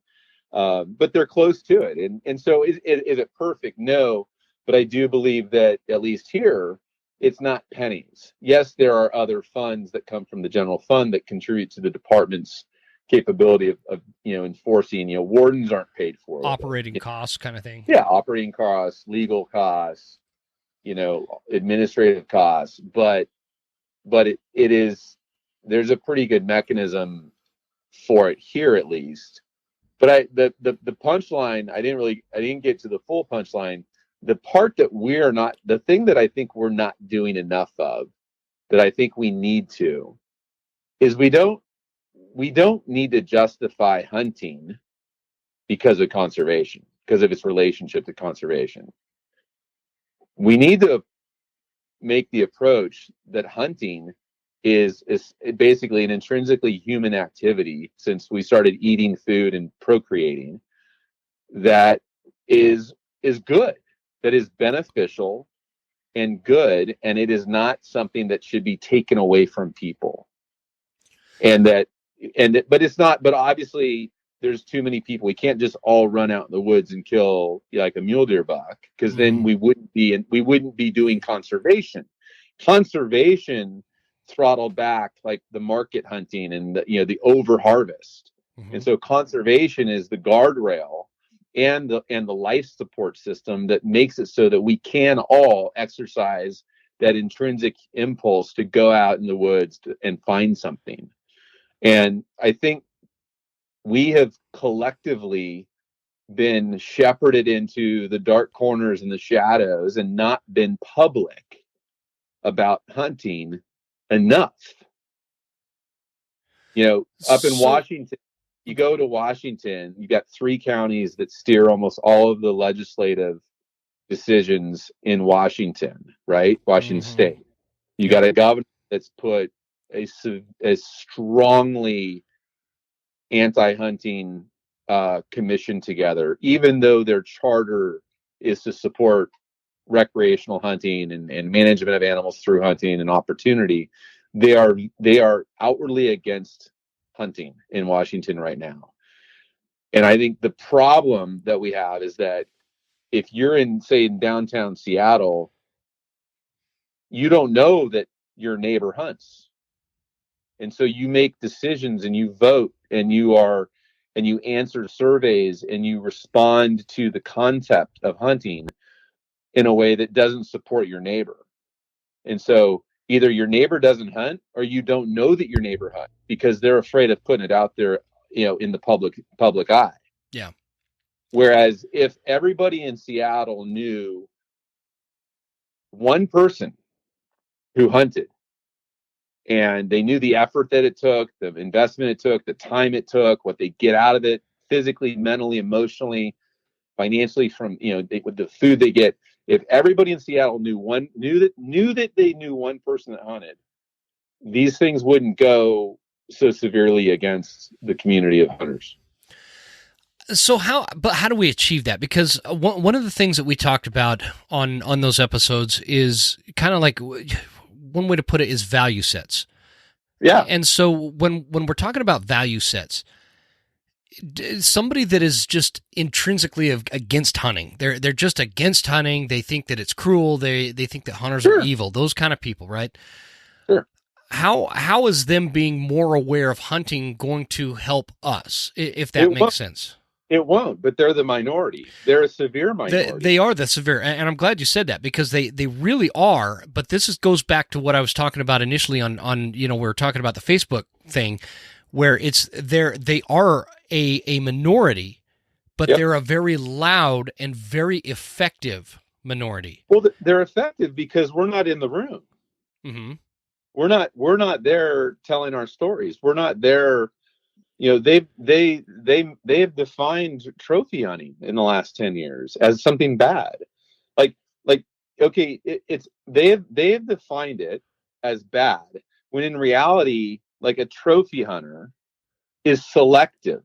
they're close to it. And so is it perfect? No, but I do believe that at least here, it's not pennies. Yes, there are other funds that come from the general fund that contribute to the department's capability of enforcing. Wardens aren't paid for. Operating costs kind of thing. Yeah, operating costs, legal costs, administrative costs, but it is, there's a pretty good mechanism for it here, at least. But the punchline, I didn't get to the full punchline. The part that the thing that I think we're not doing enough of, that I think we need to, is we don't need to justify hunting because of conservation, because of its relationship to conservation. We need to make the approach that hunting is basically an intrinsically human activity since we started eating food and procreating, that is good, that is beneficial and good, and it is not something that should be taken away from people. But obviously there's too many people. We can't just all run out in the woods and kill like a mule deer buck, because then we wouldn't be doing conservation. Conservation throttled back like the market hunting and the over harvest. Mm-hmm. And so conservation is the guardrail and the life support system that makes it so that we can all exercise that intrinsic impulse to go out in the woods and find something. And I think we have collectively been shepherded into the dark corners and the shadows and not been public about hunting enough. Up in Washington, you go to Washington, you got 3 counties that steer almost all of the legislative decisions in Washington, right? Washington State. You got a governor that's put a strongly anti-hunting commission together, even though their charter is to support recreational hunting and management of animals through hunting and opportunity. They are outwardly against hunting in Washington right now. And I think the problem that we have is that if you're in downtown Seattle, you don't know that your neighbor hunts. And so you make decisions and you vote and you answer surveys and you respond to the concept of hunting in a way that doesn't support your neighbor. And so either your neighbor doesn't hunt or you don't know that your neighbor hunts because they're afraid of putting it out there, in the public eye. Yeah. Whereas if everybody in Seattle knew one person who hunted, and they knew the effort that it took, the investment it took, the time it took, what they get out of it physically, mentally, emotionally, financially, from with the food they get. If everybody in Seattle knew that they knew one person that hunted, these things wouldn't go so severely against the community of hunters. So how do we achieve that? Because one of the things that we talked about on those episodes is kind of like, one way to put it is value sets. Yeah. And so when we're talking about value sets, somebody that is just intrinsically against hunting, they're just against hunting. They think that it's cruel. They think that hunters are evil. Those kind of people, right? Sure. How is them being more aware of hunting going to help us, if that makes sense? It won't, but they're the minority. They're a severe minority. They are the severe, and I'm glad you said that, because they really are. But goes back to what I was talking about initially on we were talking about the Facebook thing, where they are a minority, but they're a very loud and very effective minority. Well, they're effective because we're not in the room. Mm-hmm. We're not there telling our stories. We're not there. They have defined trophy hunting in the last 10 years as something bad. Okay, they have defined it as bad, when in reality, like, a trophy hunter is selective.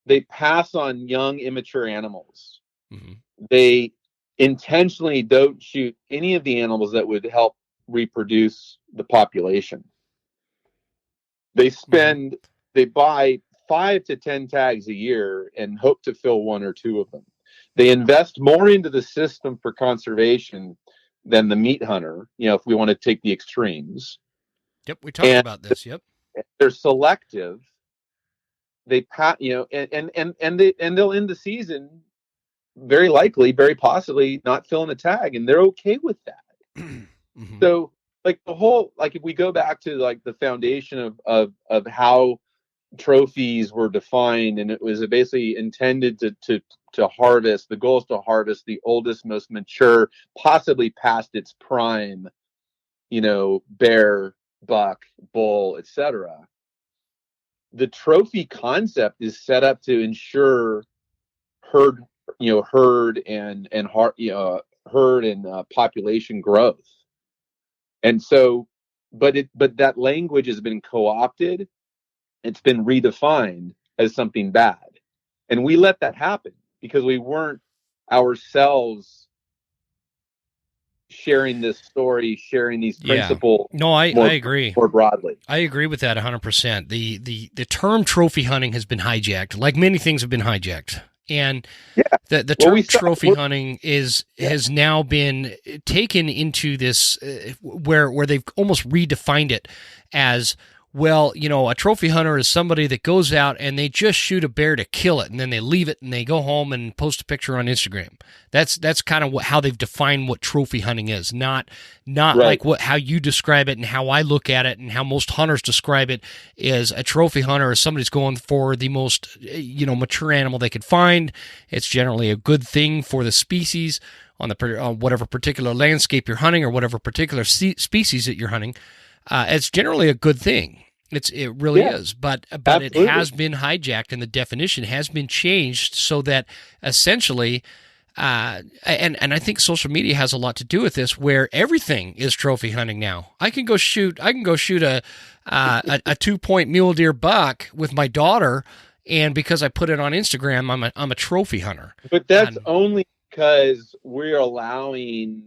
They pass on young, immature animals. Mm-hmm. They intentionally don't shoot any of the animals that would help reproduce the population. They buy 5 to 10 tags a year and hope to fill 1 or 2 of them. They invest more into the system for conservation than the meat hunter, if we want to take the extremes. Yep, we talked about this. Yep. They're selective. They and they'll end the season very likely, very possibly not filling a tag, and they're okay with that. Mm-hmm. So, like, the whole, like, if we go back to, like, the foundation of how trophies were defined, and it was basically intended to harvest. The goal is to harvest the oldest, most mature, possibly past its prime, bear, buck, bull, etc. The trophy concept is set up to ensure herd and population growth. And so, but that language has been co-opted. It's been redefined as something bad. And we let that happen because we weren't ourselves sharing this story, sharing these principles. No, I agree. More broadly. I agree with that 100%. The term trophy hunting has been hijacked, like many things have been hijacked. And the term trophy hunting has now been taken into this where they've almost redefined it as, well, a trophy hunter is somebody that goes out and they just shoot a bear to kill it, and then they leave it and they go home and post a picture on Instagram. That's kind of how they've defined what trophy hunting is. Not right. Like how you describe it and how I look at it and how most hunters describe it is a trophy hunter is somebody's going for the most mature animal they could find. It's generally a good thing for the species on whatever particular landscape you're hunting or whatever particular species that you're hunting. It's generally a good thing. It really is, but Absolutely. It has been hijacked, and the definition has been changed so that essentially, and I think social media has a lot to do with this, where everything is trophy hunting now. I can go shoot a 2-point mule deer buck with my daughter, and because I put it on Instagram, I'm a trophy hunter. But that's only because we're allowing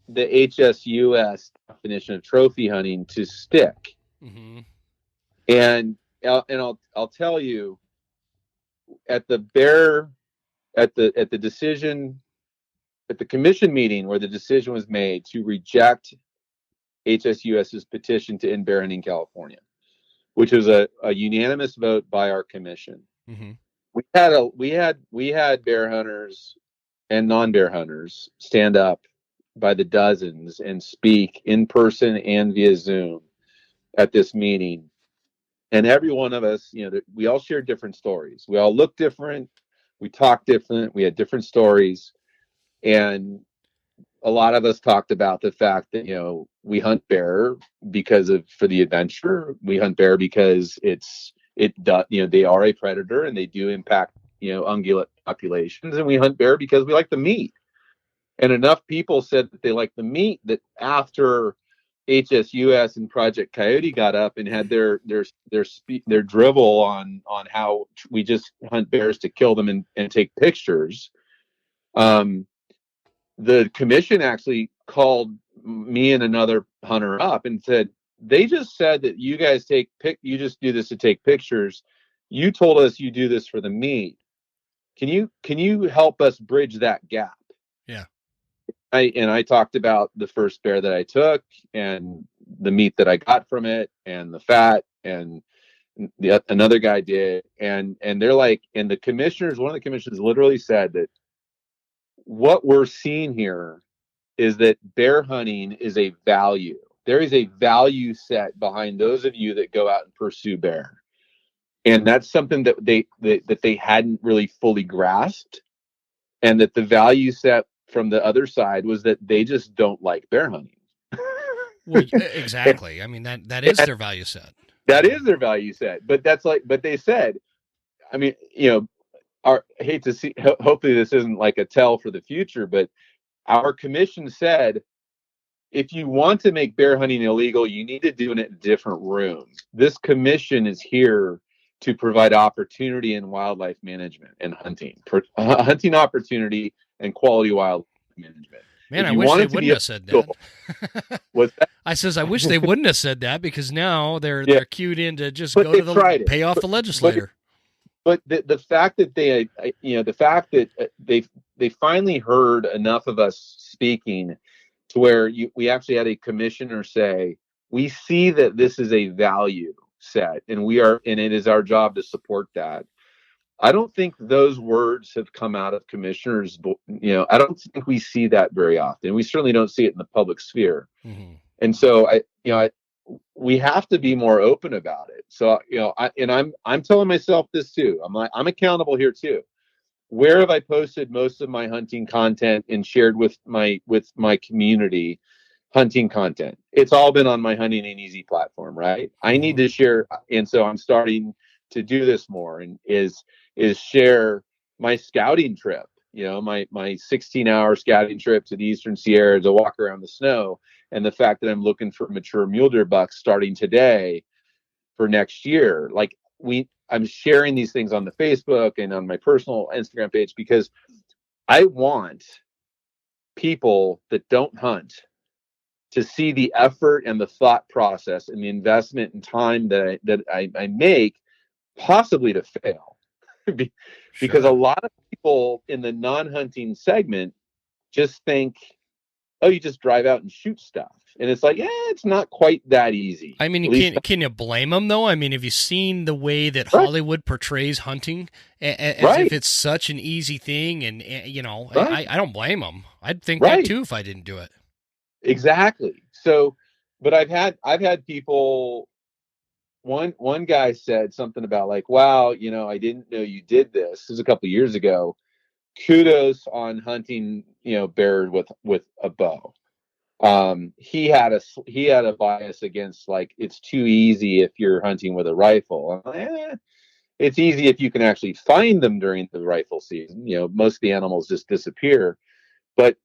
the HSUS definition of trophy hunting to stick. Mm-hmm. And I'll tell you, at the commission meeting where the decision was made to reject HSUS's petition to end bear hunting in California, which was a unanimous vote by our commission. Mm-hmm. We had bear hunters and non-bear hunters stand up by the dozens and speak in person and via Zoom at this meeting. And every one of us, we all shared different stories. We all looked different. We talked different. We had different stories. And a lot of us talked about the fact that, we hunt bear for the adventure. We hunt bear because they are a predator and they do impact, ungulate populations. And we hunt bear because we like the meat. And enough people said that they like the meat that after HSUS and Project Coyote got up and had their drivel on how we just hunt bears to kill them and take pictures. The commission actually called me and another hunter up and said, they just said that you guys you just do this to take pictures. You told us you do this for the meat. Can you help us bridge that gap? Yeah. I talked about the first bear that I took and the meat that I got from it and the fat, and another guy did. And they're like, and one of the commissioners literally said that what we're seeing here is that bear hunting is a value. There is a value set behind those of you that go out and pursue bear. And that's something that they hadn't really fully grasped. And that the value set from the other side was that they just don't like bear hunting. Well, exactly. I mean, that is their value set. That is their value set. But but they said, I mean, I hate to see, hopefully this isn't like a tell for the future, but our commission said, if you want to make bear hunting illegal, you need to do it in a different room. This commission is here to provide opportunity in wildlife management and hunting opportunity and quality wildlife management. Man, I wish they wouldn't have said that. What's that? I says, I wish they wouldn't have said that, because now they're cued in to just go to pay off the legislator. But the fact that they finally heard enough of us speaking to where we actually had a commissioner say, we see that this is a value set and it is our job to support that. I don't think those words have come out of commissioners. I don't think we see that very often. We certainly don't see it in the public sphere. Mm-hmm. And so we have to be more open about it. So, I'm telling myself this too. I'm accountable here too. Where have I posted most of my hunting content and shared with my community hunting content? It's all been on my Hunting Ain't Easy platform, right? I need to share. And so I'm starting to do this more, and is share my scouting trip, my 16-hour scouting trip to the Eastern Sierra to walk around the snow, and the fact that I'm looking for mature mule deer bucks starting today for next year. Like I'm sharing these things on the Facebook and on my personal Instagram page because I want people that don't hunt to see the effort and the thought process and the investment and time that I make, possibly to fail. Because a lot of people in the non-hunting segment just think, oh, you just drive out and shoot stuff. And it's like, it's not quite that easy. I mean, can you blame them, though? I mean, have you seen the way that Hollywood portrays hunting as if it's such an easy thing? And, I don't blame them. I'd think that, too, if I didn't do it. Exactly. So, but I've had people, one guy said something about like, wow, I didn't know you did this. This was a couple of years ago. Kudos on hunting, bear with a bow. He had a bias against like, it's too easy if you're hunting with a rifle. It's easy if you can actually find them during the rifle season. Most of the animals just disappear. But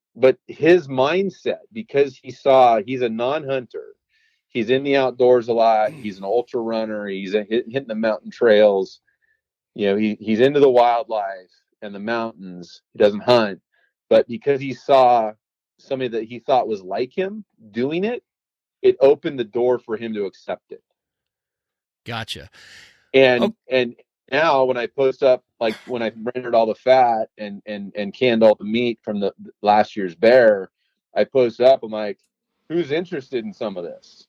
his mindset, because he's a non-hunter, he's in the outdoors a lot. He's an ultra runner. He's hitting the mountain trails. He's into the wildlife and the mountains. He doesn't hunt, but because he saw somebody that he thought was like him doing it, it opened the door for him to accept it. Gotcha. And now when I post up, like when I rendered all the fat and canned all the meat from the last year's bear, I post up, I'm like, who's interested in some of this?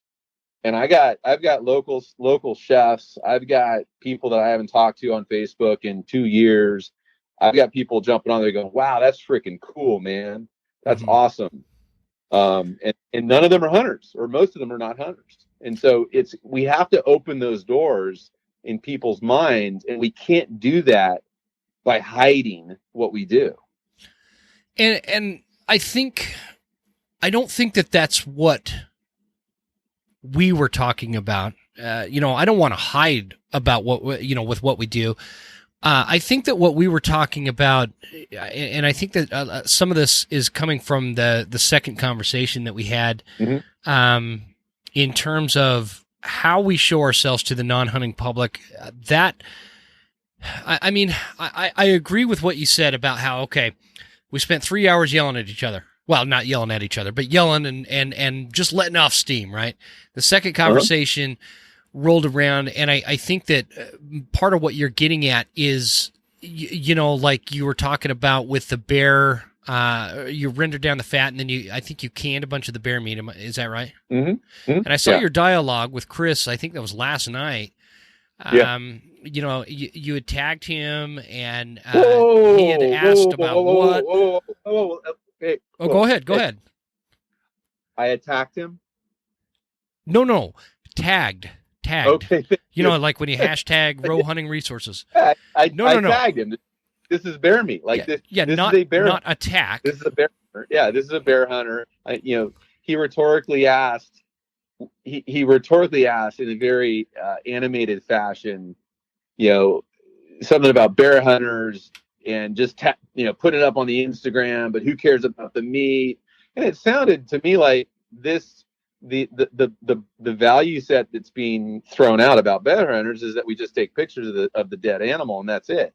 And I've got local chefs. I've got people that I haven't talked to on Facebook in 2 years. I've got people jumping on there going, wow, that's freaking cool, man. That's awesome. And none of them are hunters, or most of them are not hunters. And so we have to open those doors in people's minds, and we can't do that by hiding what we do. And I don't think that that's what we were talking about. I don't want to hide about what, with what we do. I think that what we were talking about, and I think that some of this is coming from the second conversation that we had, in terms of how we show ourselves to the non-hunting public. I agree with what you said about how, okay, we spent 3 hours yelling at each other. Well, not yelling at each other, but yelling and just letting off steam, right? The second conversation rolled around, and I think that part of what you're getting at is, like you were talking about with the bear, you rendered down the fat, and then I think you canned a bunch of the bear meat. Is that right? Mm-hmm. Mm-hmm. And I saw your dialogue with Chris. I think that was last night. You had tagged him, and he had asked about what. Hey, go ahead. I attacked him? No. Tagged. Okay. Like when you hashtag row hunting resources. I No. tagged him. This is bear meat. This not, is a bear. Not attack. This is a bear hunter. Yeah, this is a bear hunter. He rhetorically asked. He rhetorically asked in a very animated fashion, something about bear hunters and just put it up on the Instagram. But who cares about the meat? And it sounded to me like the value set that's being thrown out about bear hunters is that we just take pictures of the dead animal and that's it.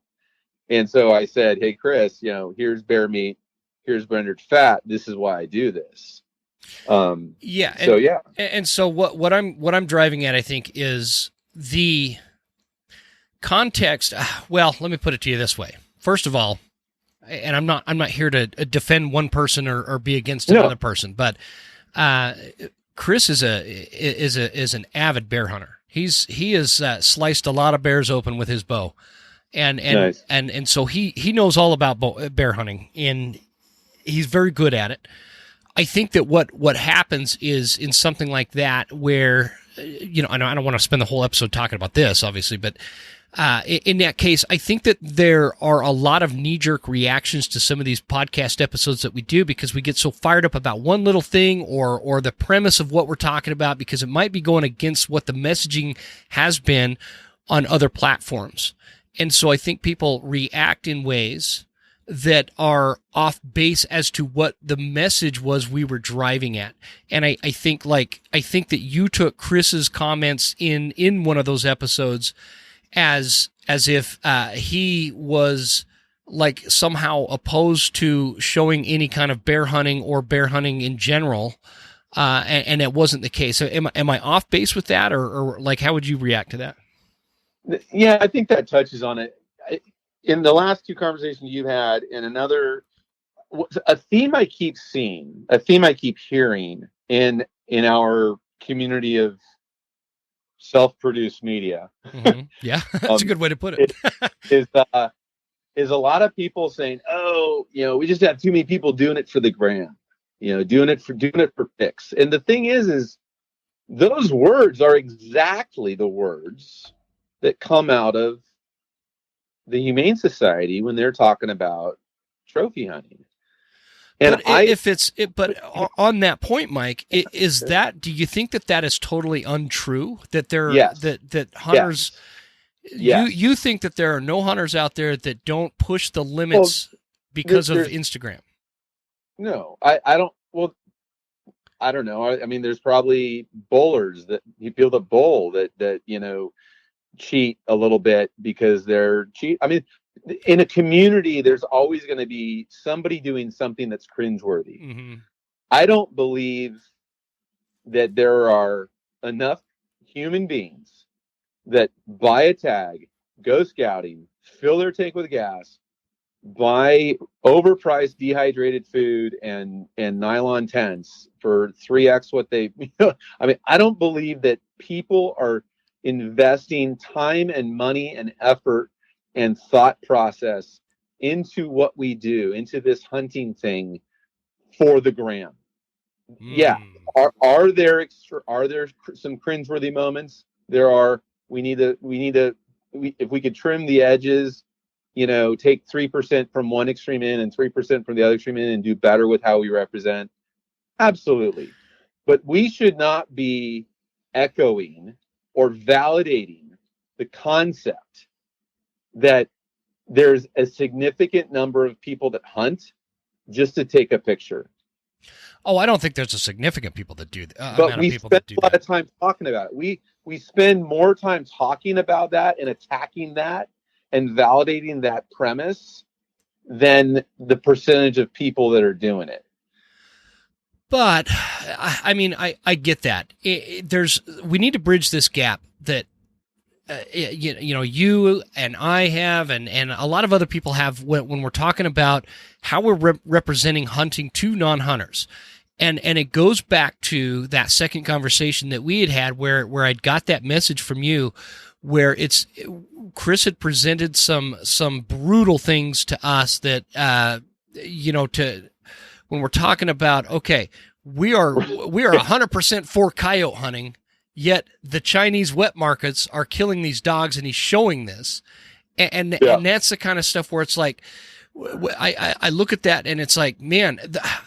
And so I said, hey, Chris, here's bear meat, here's rendered fat. This is why I do this. And so what I'm driving at, I think, is the context. Well, let me put it to you this way. First of all, and I'm not here to defend one person or be against another person, but Chris is an avid bear hunter. He has sliced a lot of bears open with his bow, and nice. and so he knows all about bear hunting, and he's very good at it. I think that what happens is in something like that where, I don't want to spend the whole episode talking about this, obviously, but in that case, I think that there are a lot of knee-jerk reactions to some of these podcast episodes that we do because we get so fired up about one little thing or the premise of what we're talking about because it might be going against what the messaging has been on other platforms. And so I think people react in ways that are off base as to what the message was we were driving at. And I think that you took Chris's comments in one of those episodes as if he was like somehow opposed to showing any kind of bear hunting or bear hunting in general. And it wasn't the case. So am I off base with that or like, how would you react to that? Yeah, I think that touches on it. In the last two conversations you've had, and a theme I keep seeing, a theme I keep hearing in our community of self-produced media. Mm-hmm. Yeah, that's a good way to put it. is a lot of people saying, "Oh, we just have too many people doing it for the gram, doing it for pics." And the thing is those words are exactly the words that come out of the Humane Society when they're talking about trophy hunting. And but on that point, Mike, do you think that is totally untrue? That that hunters, you think that there are no hunters out there that don't push the limits because of Instagram? No, I don't. Well, I don't know. I mean, there's probably bowlers that people that bowl that cheat a little bit because they're cheat. I mean, in a community, there's always going to be somebody doing something that's cringeworthy. Mm-hmm. I don't believe that there are enough human beings that buy a tag, go scouting, fill their tank with gas, buy overpriced dehydrated food and nylon tents for 3x what they. I mean, I don't believe that people are investing time and money and effort and thought process into what we do, into this hunting thing for the gram. Yeah. Are there some cringeworthy moments? There are. If we could trim the edges, take 3% from one extreme in and 3% from the other extreme in and do better with how we represent. Absolutely. But we should not be echoing or validating the concept that there's a significant number of people that hunt just to take a picture. Oh, I don't think there's a significant people that do that. But we spend a lot of time talking about it. We spend more time talking about that and attacking that and validating that premise than the percentage of people that are doing it. But I mean, I get that. We need to bridge this gap that you and I have, and a lot of other people have when we're talking about how we're representing hunting to non-hunters. And it goes back to that second conversation that we had where I'd got that message from you, where Chris had presented some brutal things to us that when we're talking about, okay, we are 100% for coyote hunting, yet the Chinese wet markets are killing these dogs, and he's showing this, and that's the kind of stuff where it's like, I look at that and it's like, man,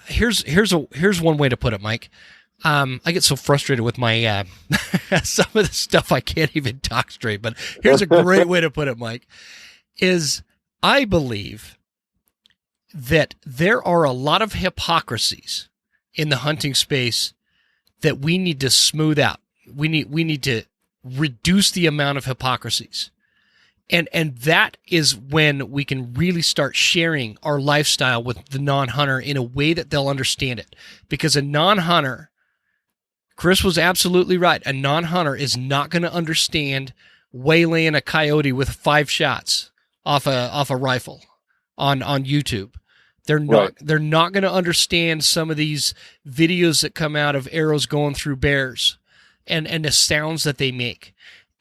here's one way to put it, Mike. I get so frustrated with my some of the stuff I can't even talk straight. But here's a great way to put it, Mike. Is I believe that there are a lot of hypocrisies in the hunting space that we need to smooth out. We need to reduce the amount of hypocrisies. And that is when we can really start sharing our lifestyle with the non-hunter in a way that they'll understand it. Because a non-hunter, Chris was absolutely right, a non-hunter is not going to understand waylaying a coyote with 5 shots off a rifle on YouTube. They're not going to understand some of these videos that come out of arrows going through bears and the sounds that they make.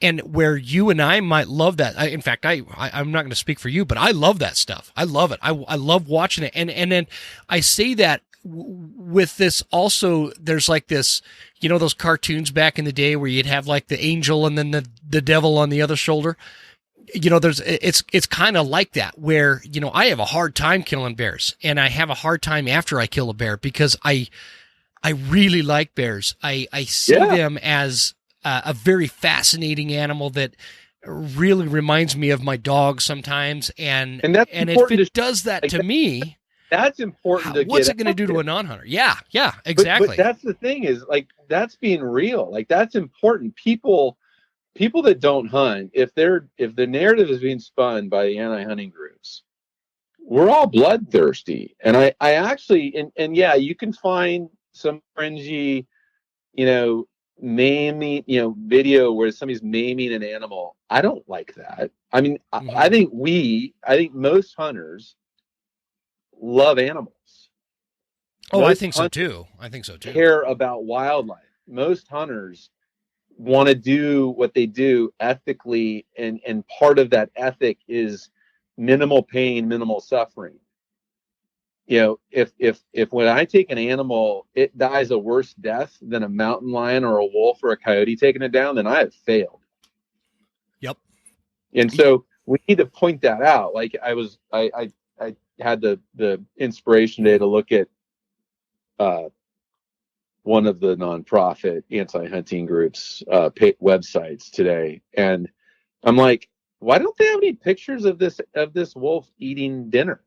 And where you and I might love that. In fact, I'm not going to speak for you, but I love that stuff. I love it. I love watching it. And then I say that with this also, there's like this, those cartoons back in the day where you'd have like the angel and then the devil on the other shoulder. It's kind of like that where, I have a hard time killing bears, and I have a hard time after I kill a bear because I really like bears. I see them as a very fascinating animal that really reminds me of my dog sometimes. And if it does that to me, that's important. What's it going to do to a non-hunter? Yeah, exactly. But that's the thing is, like, that's being real. Like, that's important. People that don't hunt, if the narrative is being spun by the anti-hunting groups, we're all bloodthirsty. And I actually, and yeah, you can find some cringy, maiming, video where somebody's maiming an animal. I don't like that. I mean, I think most hunters love animals. I think so too. Care about wildlife. Most hunters want to do what they do ethically, and part of that ethic is minimal pain, minimal suffering. If when I take an animal, it dies a worse death than a mountain lion or a wolf or a coyote taking it down, then I have failed. Yep. And so we need to point that out. Like I had the inspiration today to look at one of the nonprofit anti-hunting groups websites today, and I'm like, why don't they have any pictures of this wolf eating dinner?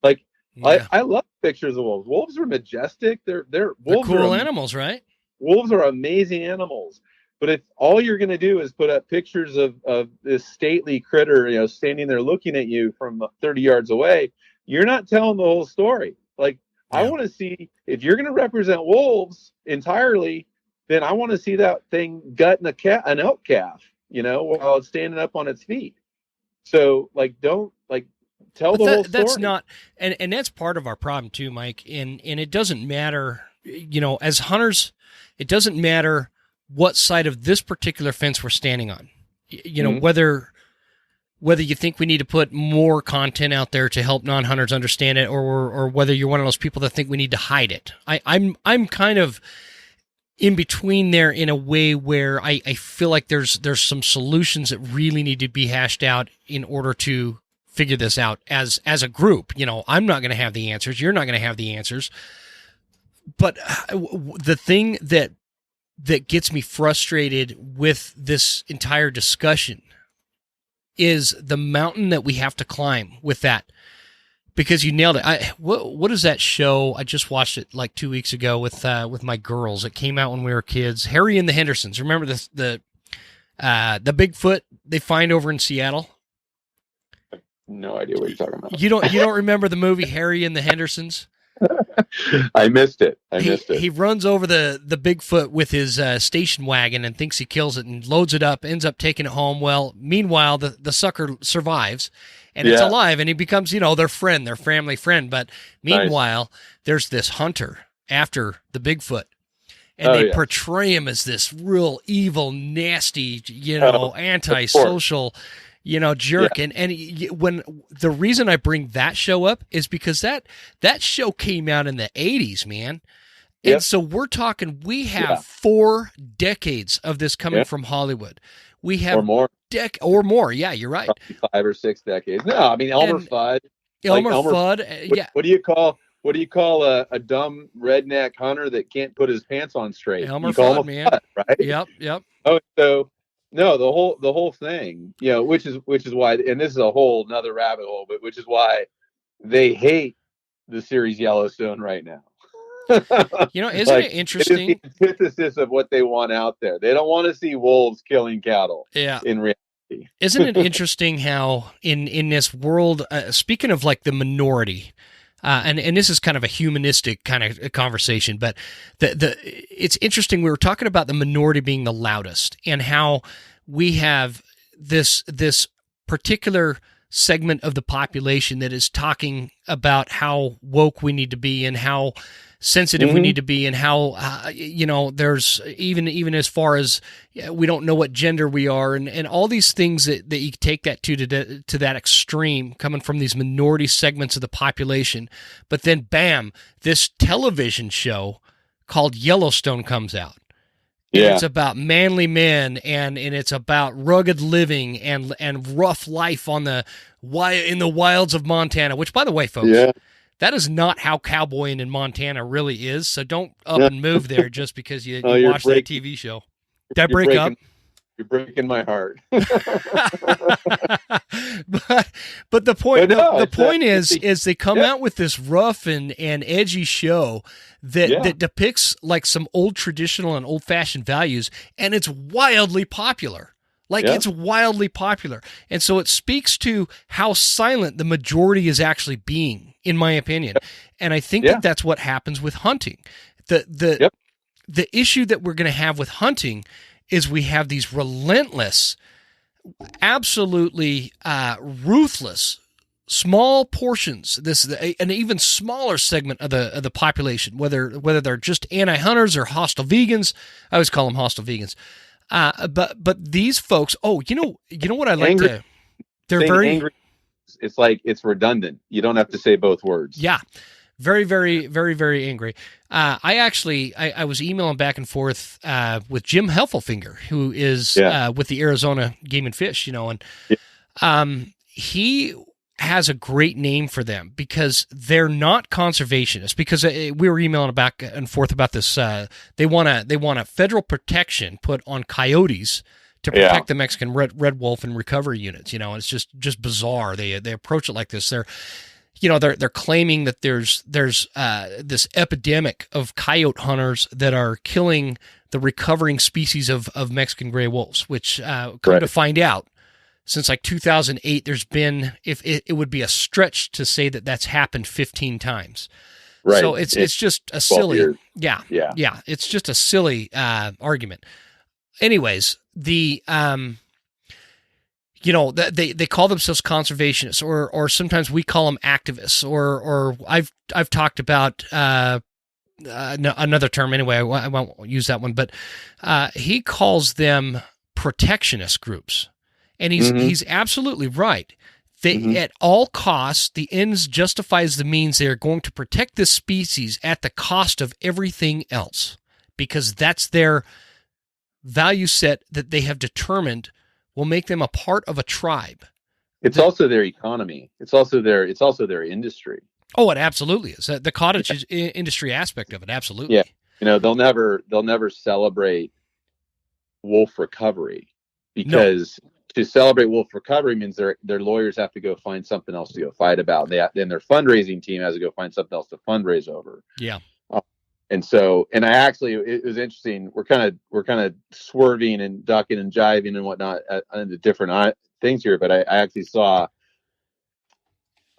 Like, yeah. I love pictures of wolves. Wolves are majestic. They're cool animals, right? Wolves are amazing animals. But if all you're going to do is put up pictures of this stately critter, standing there looking at you from 30 yards away, you're not telling the whole story. Like, yeah. I want to see, if you're going to represent wolves entirely, then I want to see that thing gutting an elk calf, while it's standing up on its feet. So, tell the whole story. That's not, and that's part of our problem too, Mike. And it doesn't matter, as hunters, it doesn't matter what side of this particular fence we're standing on. Whether whether you think we need to put more content out there to help non-hunters understand it, or whether you're one of those people that think we need to hide it. I'm kind of in between there in a way where I feel like there's some solutions that really need to be hashed out in order to figure this out as a group. I'm not going to have the answers. You're not going to have the answers. But the thing that gets me frustrated with this entire discussion is the mountain that we have to climb with that, because you nailed it. What is that show? I just watched it like 2 weeks ago with my girls. It came out when we were kids. Harry and the Hendersons. Remember the Bigfoot they find over in Seattle? No idea what you're talking about. You don't remember the movie Harry and the Hendersons? I missed it. He runs over the Bigfoot with his station wagon and thinks he kills it and loads it up, ends up taking it home. Well, meanwhile, the sucker survives and it's alive, and he becomes, their friend, their family friend. But meanwhile, there's this hunter after the Bigfoot, and they portray him as this real evil, nasty, antisocial, jerk. And when the reason I bring that show up is because that show came out in the 80s, man. And so we're talking, we have 4 decades of this coming from Hollywood. We have or more. Or more. Yeah, you're right. Probably 5 or 6 decades. No, I mean, Elmer Fudd. Elmer Fudd. What do you call a dumb redneck hunter that can't put his pants on straight? Elmer Fudd, man. Fudd, right? Yep. Oh, so no, the whole thing, which is why, and this is a whole nother rabbit hole, but which is why they hate the series Yellowstone right now. Isn't it interesting? It is the antithesis of what they want out there. They don't want to see wolves killing cattle. Yeah. In reality. Isn't it interesting how in this world, speaking of like the minority, and this is kind of a humanistic kind of conversation, but it's interesting. We were talking about the minority being the loudest, and how we have this particular segment of the population that is talking about how woke we need to be and how sensitive we need to be, and how there's even as far as we don't know what gender we are, and all these things that you take that to that extreme, coming from these minority segments of the population. But then bam, this television show called Yellowstone comes out. Yeah. It's about manly men, and it's about rugged living and rough life in the wilds of Montana, which, by the way, folks, that is not how cowboying in Montana really is. So don't up and move there just because you watched that TV show. Did I break up? You're breaking my heart. but the point the point is they come out with this rough and edgy show that depicts like some old traditional and old fashioned values, and it's wildly popular. It's wildly popular. And so it speaks to how silent the majority is actually being, in my opinion. And I think that's what happens with hunting. The issue that we're going to have with hunting is we have these relentless, absolutely ruthless, small portions, an even smaller segment of the population, whether they're just anti-hunters or hostile vegans. I always call them hostile vegans. But these folks, you know what I like angry. to, they're very angry. It's like, it's redundant. You don't have to say both words. Yeah. Very, very, very, very angry. I was emailing back and forth with Jim Heffelfinger, who is with the Arizona Game and Fish, and he has a great name for them because they're not conservationists. Because we were emailing back and forth about this. They want a federal protection put on coyotes to protect the Mexican red wolf and recovery units. And it's just bizarre. They approach it like this. They're claiming that there's this epidemic of coyote hunters that are killing the recovering species of Mexican gray wolves, which come to find out, since like 2008, there's been, if it would be a stretch to say that that's happened 15 times. Right. So it's just a silly, it's just a silly argument. Anyways, they call themselves conservationists, or sometimes we call them activists, or I've talked about another term anyway. I won't use that one, but he calls them protectionist groups. And he's absolutely right. They, at all costs, the ends justifies the means. They are going to protect this species at the cost of everything else, because that's their value set that they have determined will make them a part of a tribe. It's also their economy. It's also their industry. Oh, it absolutely is. The cottage industry aspect of it, absolutely. Yeah, they'll never celebrate wolf recovery, because to celebrate wolf recovery means their lawyers have to go find something else to go fight about. Then their fundraising team has to go find something else to fundraise over. Yeah. And it was interesting. We're kind of swerving and ducking and jiving and whatnot into different things here. But I actually saw,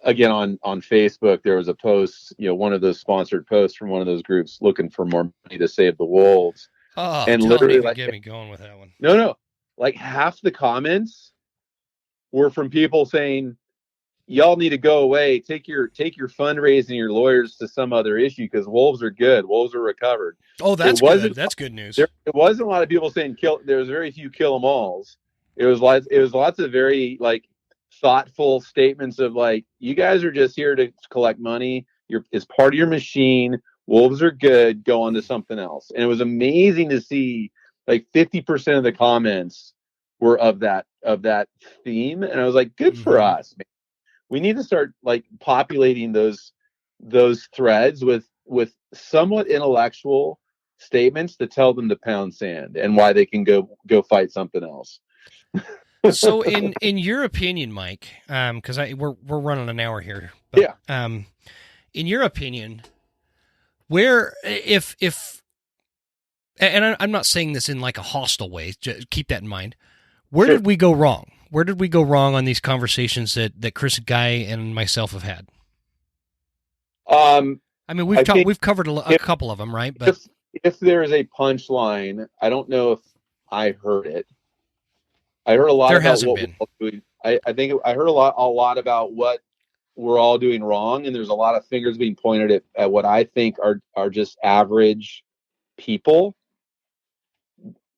again, on Facebook, there was a post, one of those sponsored posts from one of those groups looking for more money to save the wolves. Oh, and literally, get me going with that one. No, like half the comments were from people saying, y'all need to go away. Take your fundraising, your lawyers to some other issue, because wolves are good. Wolves are recovered. Oh, that's good. That's good news. There wasn't a lot of people saying kill. There was very few kill 'em alls. It was lots of very thoughtful statements of you guys are just here to collect money. It's part of your machine. Wolves are good. Go on to something else. And it was amazing to see 50% of the comments were of that theme. And I was like, good for us, man. We need to start populating those threads with somewhat intellectual statements to tell them to pound sand and why they can go fight something else. So in your opinion, Mike, because we're running an hour here. But, yeah. In your opinion, where if and I'm not saying this in a hostile way, just keep that in mind. Where did we go wrong? Where did we go wrong on these conversations that Chris Guy and myself have had? We've covered a couple of them, right? But if there is a punchline, I don't know if I heard it. I heard a lot. There hasn't been. I think I heard a lot about what we're all doing wrong, and there's a lot of fingers being pointed at what I think are just average people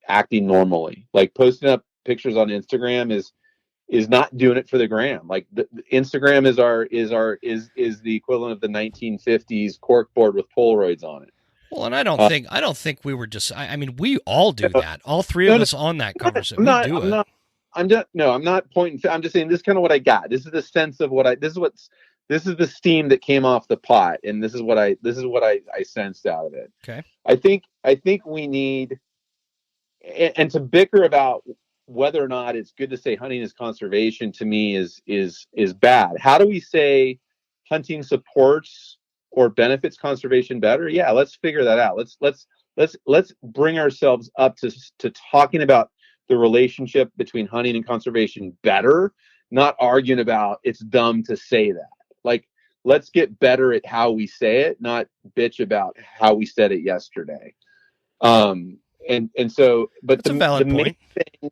acting normally. Posting up pictures on Instagram is not doing it for the gram. The Instagram is the equivalent of the 1950s corkboard with Polaroids on it. Well, and I don't think we were just. We all do that. All three of us on that conversation. I'm not pointing. I'm just saying this is kind of what I got. This is the sense of this is the steam that came off the pot, and this is what I sensed out of it. Okay. I think we need, and to bicker about whether or not it's good to say hunting is conservation, to me is bad. How do we say hunting supports or benefits conservation better? Yeah, let's figure that out. Let's bring ourselves up to talking about the relationship between hunting and conservation better, not arguing about it's dumb to say that. Let's get better at how we say it, not bitch about how we said it yesterday. But that's a valid point. Main thing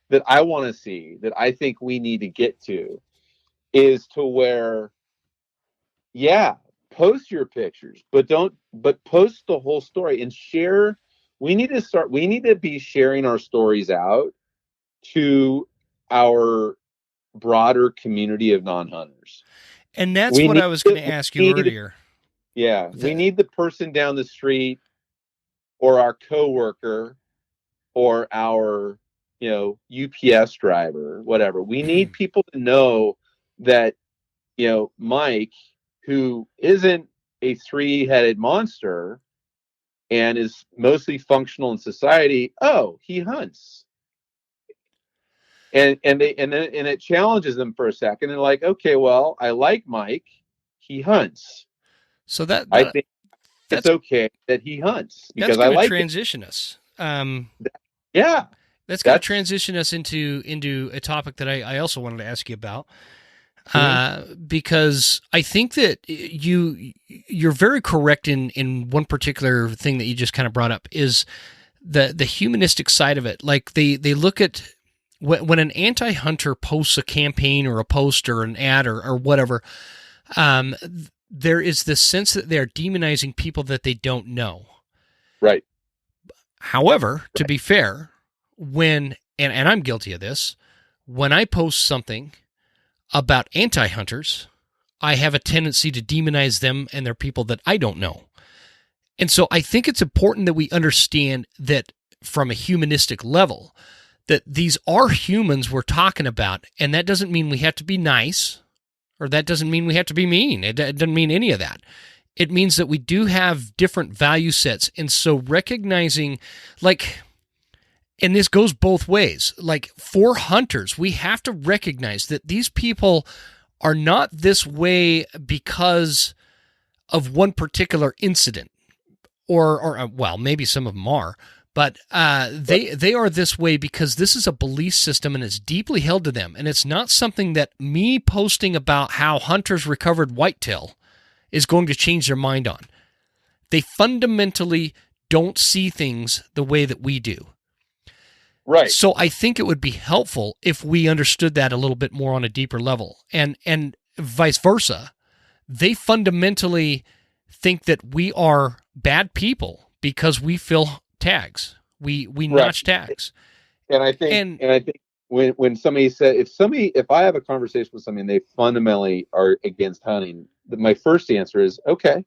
that I want to see, that I think we need to get to, is to where, post your pictures, but post the whole story and share. We need to be sharing our stories out to our broader community of non-hunters. And that's what I was going to ask you earlier. Yeah. We need the person down the street or our coworker or our, UPS driver, whatever. We need people to know that, Mike, who isn't a three-headed monster and is mostly functional in society, he hunts. And it challenges them for a second. And okay, well, I like Mike. He hunts. So I think it's okay that he hunts because I like transition us. Yeah. That's going to transition us into a topic that I also wanted to ask you about. Because I think that you're very correct in one particular thing that you just kind of brought up is the humanistic side of it. They look at when an anti-hunter posts a campaign or a post or an ad or whatever, there is this sense that they're demonizing people that they don't know. Right. However, to be fair, and I'm guilty of this, when I post something about anti-hunters, I have a tendency to demonize them and their people that I don't know. And so I think it's important that we understand that from a humanistic level, that these are humans we're talking about, and that doesn't mean we have to be nice, or that doesn't mean we have to be mean. It doesn't mean any of that. It means that we do have different value sets, and so recognizing, like, and this goes both ways, like for hunters, we have to recognize that these people are not this way because of one particular incident. Or well, maybe some of them are, but they are this way because this is a belief system and it's deeply held to them. And it's not something that me posting about how hunters recovered whitetail is going to change their mind on. They fundamentally don't see things the way that we do. Right. So I think it would be helpful if we understood that a little bit more on a deeper level, and vice versa. They fundamentally think that we are bad people because we fill tags. We notch tags. And I think when somebody said, if I have a conversation with somebody and they fundamentally are against hunting, my first answer is, okay.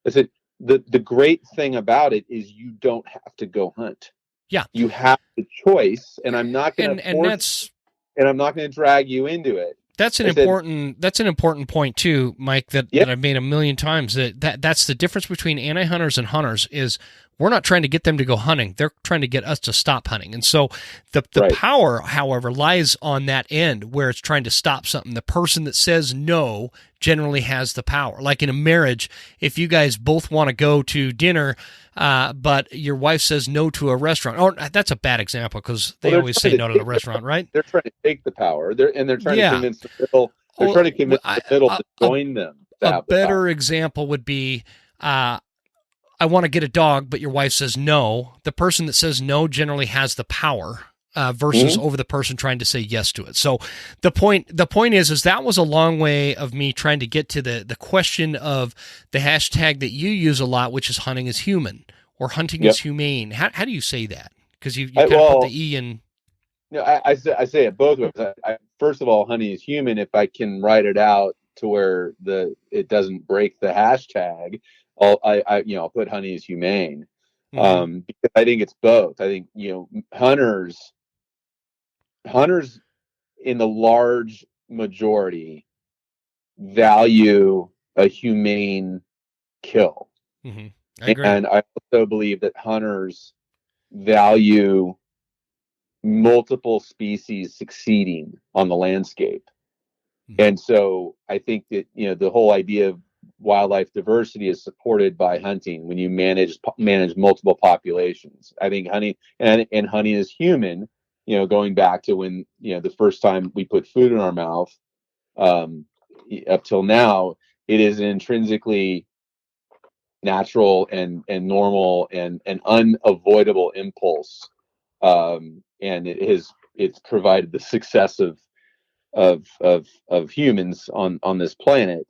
I said, the great thing about it is you don't have to go hunt. Yeah. You have the choice, and I'm not going to force, and I'm not going to drag you into it. That's an important point too, Mike, that I've made a million times. That's the difference between anti-hunters and hunters is we're not trying to get them to go hunting. They're trying to get us to stop hunting. And so the power, however, lies on that end where it's trying to stop something. The person that says no generally has the power. Like in a marriage, if you guys both want to go to dinner, but your wife says no to a restaurant. Oh, that's a bad example because they always say no to the restaurant, right? They're trying to take the power. They're trying to convince the middle. They're trying to convince the middle to join them. A better example would be, I want to get a dog, but your wife says no. The person that says no generally has the power versus over the person trying to say yes to it. So the point is that was a long way of me trying to get to the question of the hashtag that you use a lot, which is hunting is human or hunting is humane. How do you say that? Because you kind of put the E in. No, I say it both ways. First of all, hunting is human. If I can write it out to where it doesn't break the hashtag, I'll put hunting is humane. Because I think it's both. I think hunters in the large majority value a humane kill. I agree. And I also believe that hunters value multiple species succeeding on the landscape. And so I think that the whole idea of wildlife diversity is supported by hunting when you manage multiple populations. I think hunting and hunting is human, going back to when the first time we put food in our mouth up till now, it is an intrinsically natural and normal and unavoidable impulse, and it's provided the success of humans on this planet.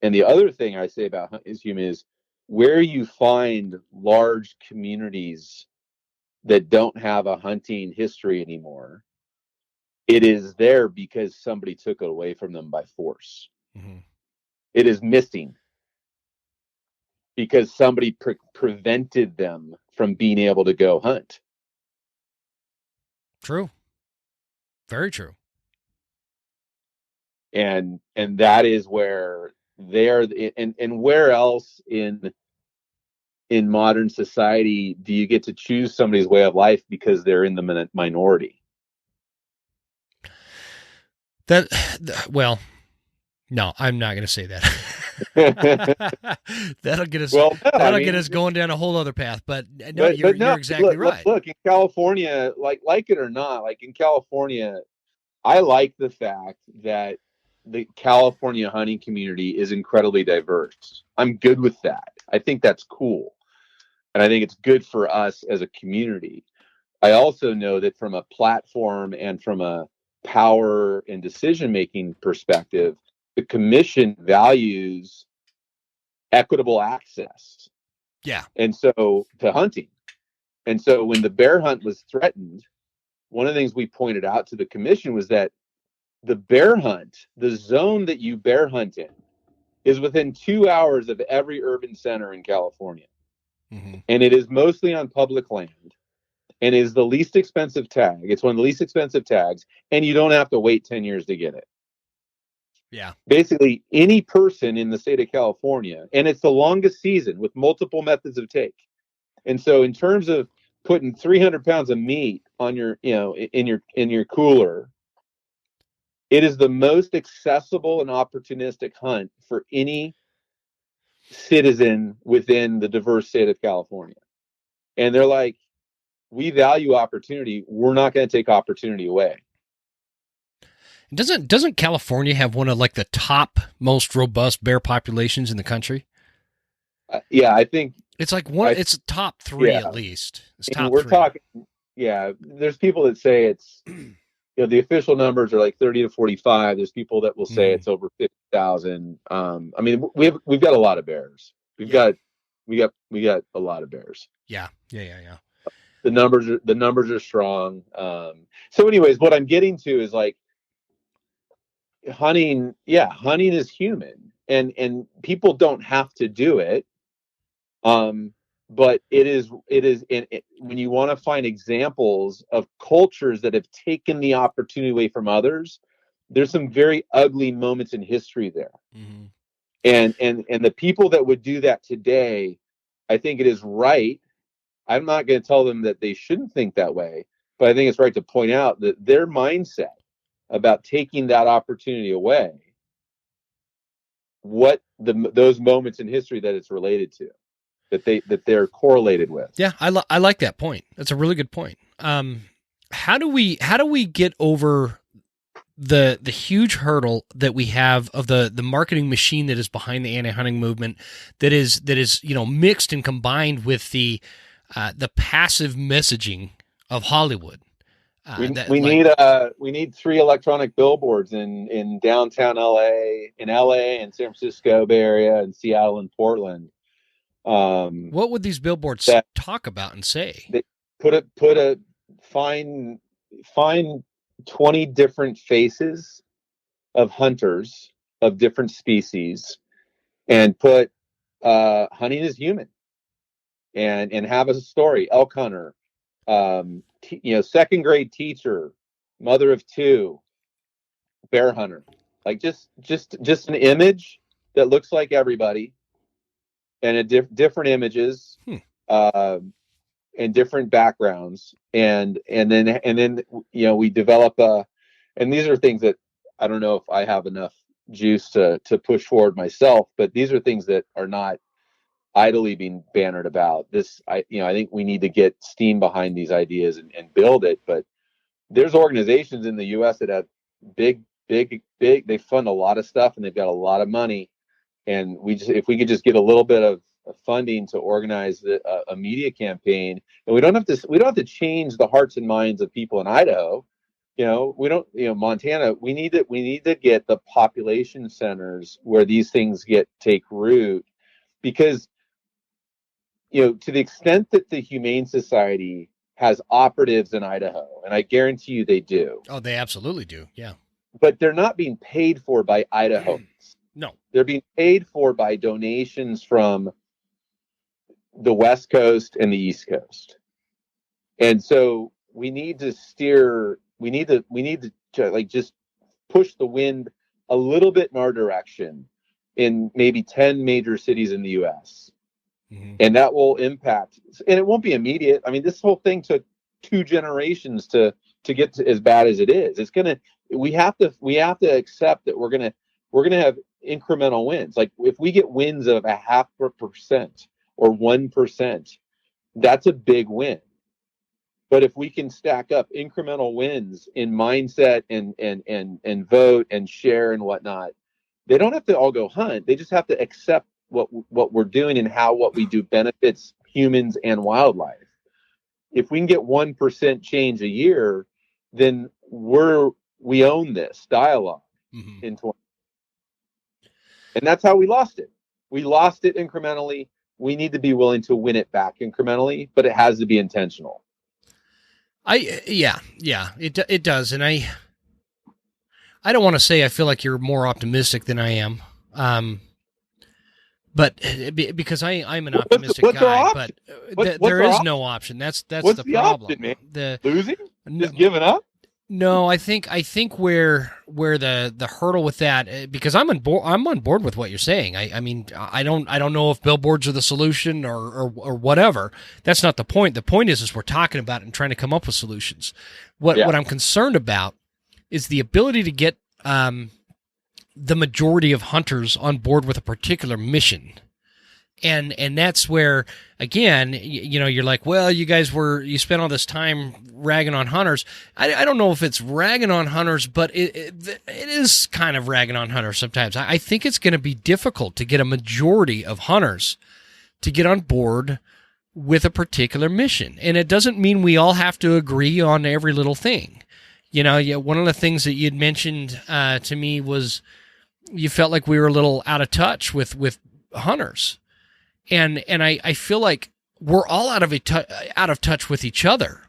And the other thing I say about is human is where you find large communities that don't have a hunting history anymore, it is there because somebody took it away from them by force. It is missing because somebody prevented them from being able to go hunt. True. Very true. And that is where they're, and where else in modern society do you get to choose somebody's way of life because they're in the minority? Well, no, I'm not going to say that. That'll get us. Get us going down a whole other path. But no, you're exactly right. Look, in California, like it or not, like in California, I like the fact that the California hunting community is incredibly diverse. I'm good with that. I think that's cool, and I think it's good for us as a community. I also know that from a platform and from a power and decision-making perspective, the commission values equitable access. Yeah. And so to hunting. And so when the bear hunt was threatened, one of the things we pointed out to the commission was that the bear hunt, the zone that you bear hunt in, is within 2 hours of every urban center in California. Mm-hmm. And it is mostly on public land, and is the least expensive tag. It's one of the least expensive tags, and you don't have to wait 10 years to get it. Yeah. Basically, any person in the state of California, and it's the longest season with multiple methods of take. And so in terms of putting 300 pounds of meat on your, in your cooler, it is the most accessible and opportunistic hunt for any citizen within the diverse state of California. And they're like, we value opportunity. We're not going to take opportunity away. Doesn't California have one of like the top most robust bear populations in the country? Yeah, I think it's like it's top 3 at least. It's top we're 3. talking. Yeah, there's people that say it's, the official numbers are like 30 to 45. There's people that will say it's over 50,000. I mean, we've got a lot of bears. We got a lot of bears. Yeah. The numbers are strong. So anyways, what I'm getting to is like hunting is human, and people don't have to do it. But it is when you want to find examples of cultures that have taken the opportunity away from others, there's some very ugly moments in history there. Mm-hmm. And the people that would do that today, I think it is right. I'm not going to tell them that they shouldn't think that way, but I think it's right to point out that their mindset about taking that opportunity away, those moments in history that it's related to, that they're correlated with. Yeah, I like that point. That's a really good point. How do we get over the huge hurdle that we have of the marketing machine that is behind the anti-hunting movement, that is mixed and combined with the passive messaging of Hollywood? We need 3 electronic billboards in downtown LA, and San Francisco Bay Area, and Seattle and Portland. What would these billboards talk about and say? They find 20 different faces of hunters of different species, and put hunting is human, and have a story. Elk hunter, second grade teacher, mother of 2, bear hunter. Like just an image that looks like everybody, and different images, and different backgrounds, and then we develop and these are things that I don't know if I have enough juice to push forward myself, but these are things that are not idly being bannered about. I think we need to get steam behind these ideas and build it. But there's organizations in the U.S. that have big, they fund a lot of stuff, and they've got a lot of money. And if we could just get a little bit of funding to organize a media campaign, and we don't have to change the hearts and minds of people in Idaho. Montana, we need to get the population centers where these things take root, because to the extent that the Humane Society has operatives in Idaho, and I guarantee you they do. Oh, they absolutely do. Yeah. But they're not being paid for by Idahoans. No. They're being paid for by donations from the West Coast and the East Coast. And so we need to just push the wind a little bit in our direction in maybe 10 major cities in the US. Mm-hmm. And that will impact, and it won't be immediate. I mean, this whole thing took 2 generations to get to as bad as it is. We have to accept that we're going to have incremental wins. Like if we get wins of 0.5% or 1%, that's a big win. But if we can stack up incremental wins in mindset and vote and share and whatnot, they don't have to all go hunt. They just have to accept what we're doing and how what we do benefits humans and wildlife. If we can get 1% change a year, then we own this dialogue. Mm-hmm. in 20. And that's how we lost it. We lost it incrementally. We need to be willing to win it back incrementally, but it has to be intentional. It does, and I don't want to say I feel like you're more optimistic than I am, but because I'm an optimistic guy, but there is no option. That's what's the problem. Option, man? The losing, just giving up. No, I think where the hurdle with that, because I'm on board with what you're saying. I mean, I don't know if billboards are the solution or whatever. That's not the point. The point is we're talking about it and trying to come up with solutions. What I'm concerned about is the ability to get the majority of hunters on board with a particular mission. And that's where, again, you're like, well, you spent all this time ragging on hunters. I don't know if it's ragging on hunters, but it is kind of ragging on hunters sometimes. I think it's going to be difficult to get a majority of hunters to get on board with a particular mission. And it doesn't mean we all have to agree on every little thing. One of the things that you'd mentioned to me was you felt like we were a little out of touch with hunters. And I feel like we're all out of touch with each other.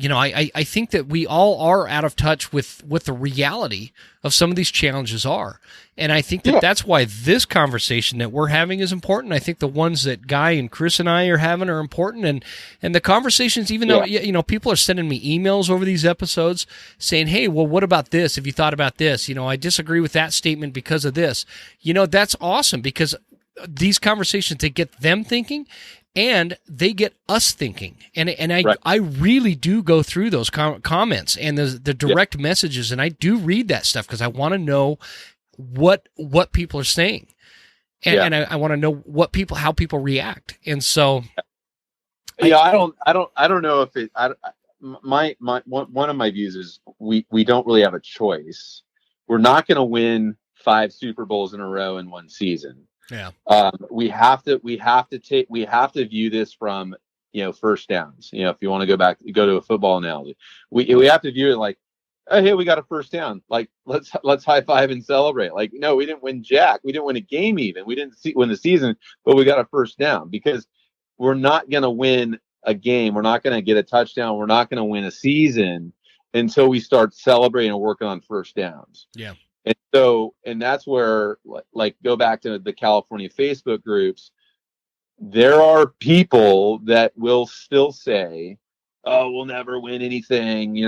I think that we all are out of touch with what the reality of some of these challenges are. And I think that that's why this conversation that we're having is important. I think the ones that Guy and Chris and I are having are important. And the conversations, even though, people are sending me emails over these episodes saying, hey, well, what about this? Have you thought about this? I disagree with that statement because of this. That's awesome, because these conversations, they get them thinking and they get us thinking. And I really do go through those comments and the direct messages, and I do read that stuff because I want to know what people are saying. And I want to know how people react. And so I don't know if it, my one of my views is we don't really have a choice. We're not going to win 5 Super Bowls in a row in one season. Yeah. We have to view this from, first downs. If you want to go to a football analogy, we have to view it like, oh, hey, we got a first down. Like, let's high five and celebrate. Like, no, we didn't win jack. We didn't win a game even. We didn't win the season, but we got a first down, because we're not going to win a game. We're not going to get a touchdown. We're not going to win a season until we start celebrating and working on first downs. Yeah. And that's where, like, go back to the California Facebook groups. There are people that will still say, oh, we'll never win anything.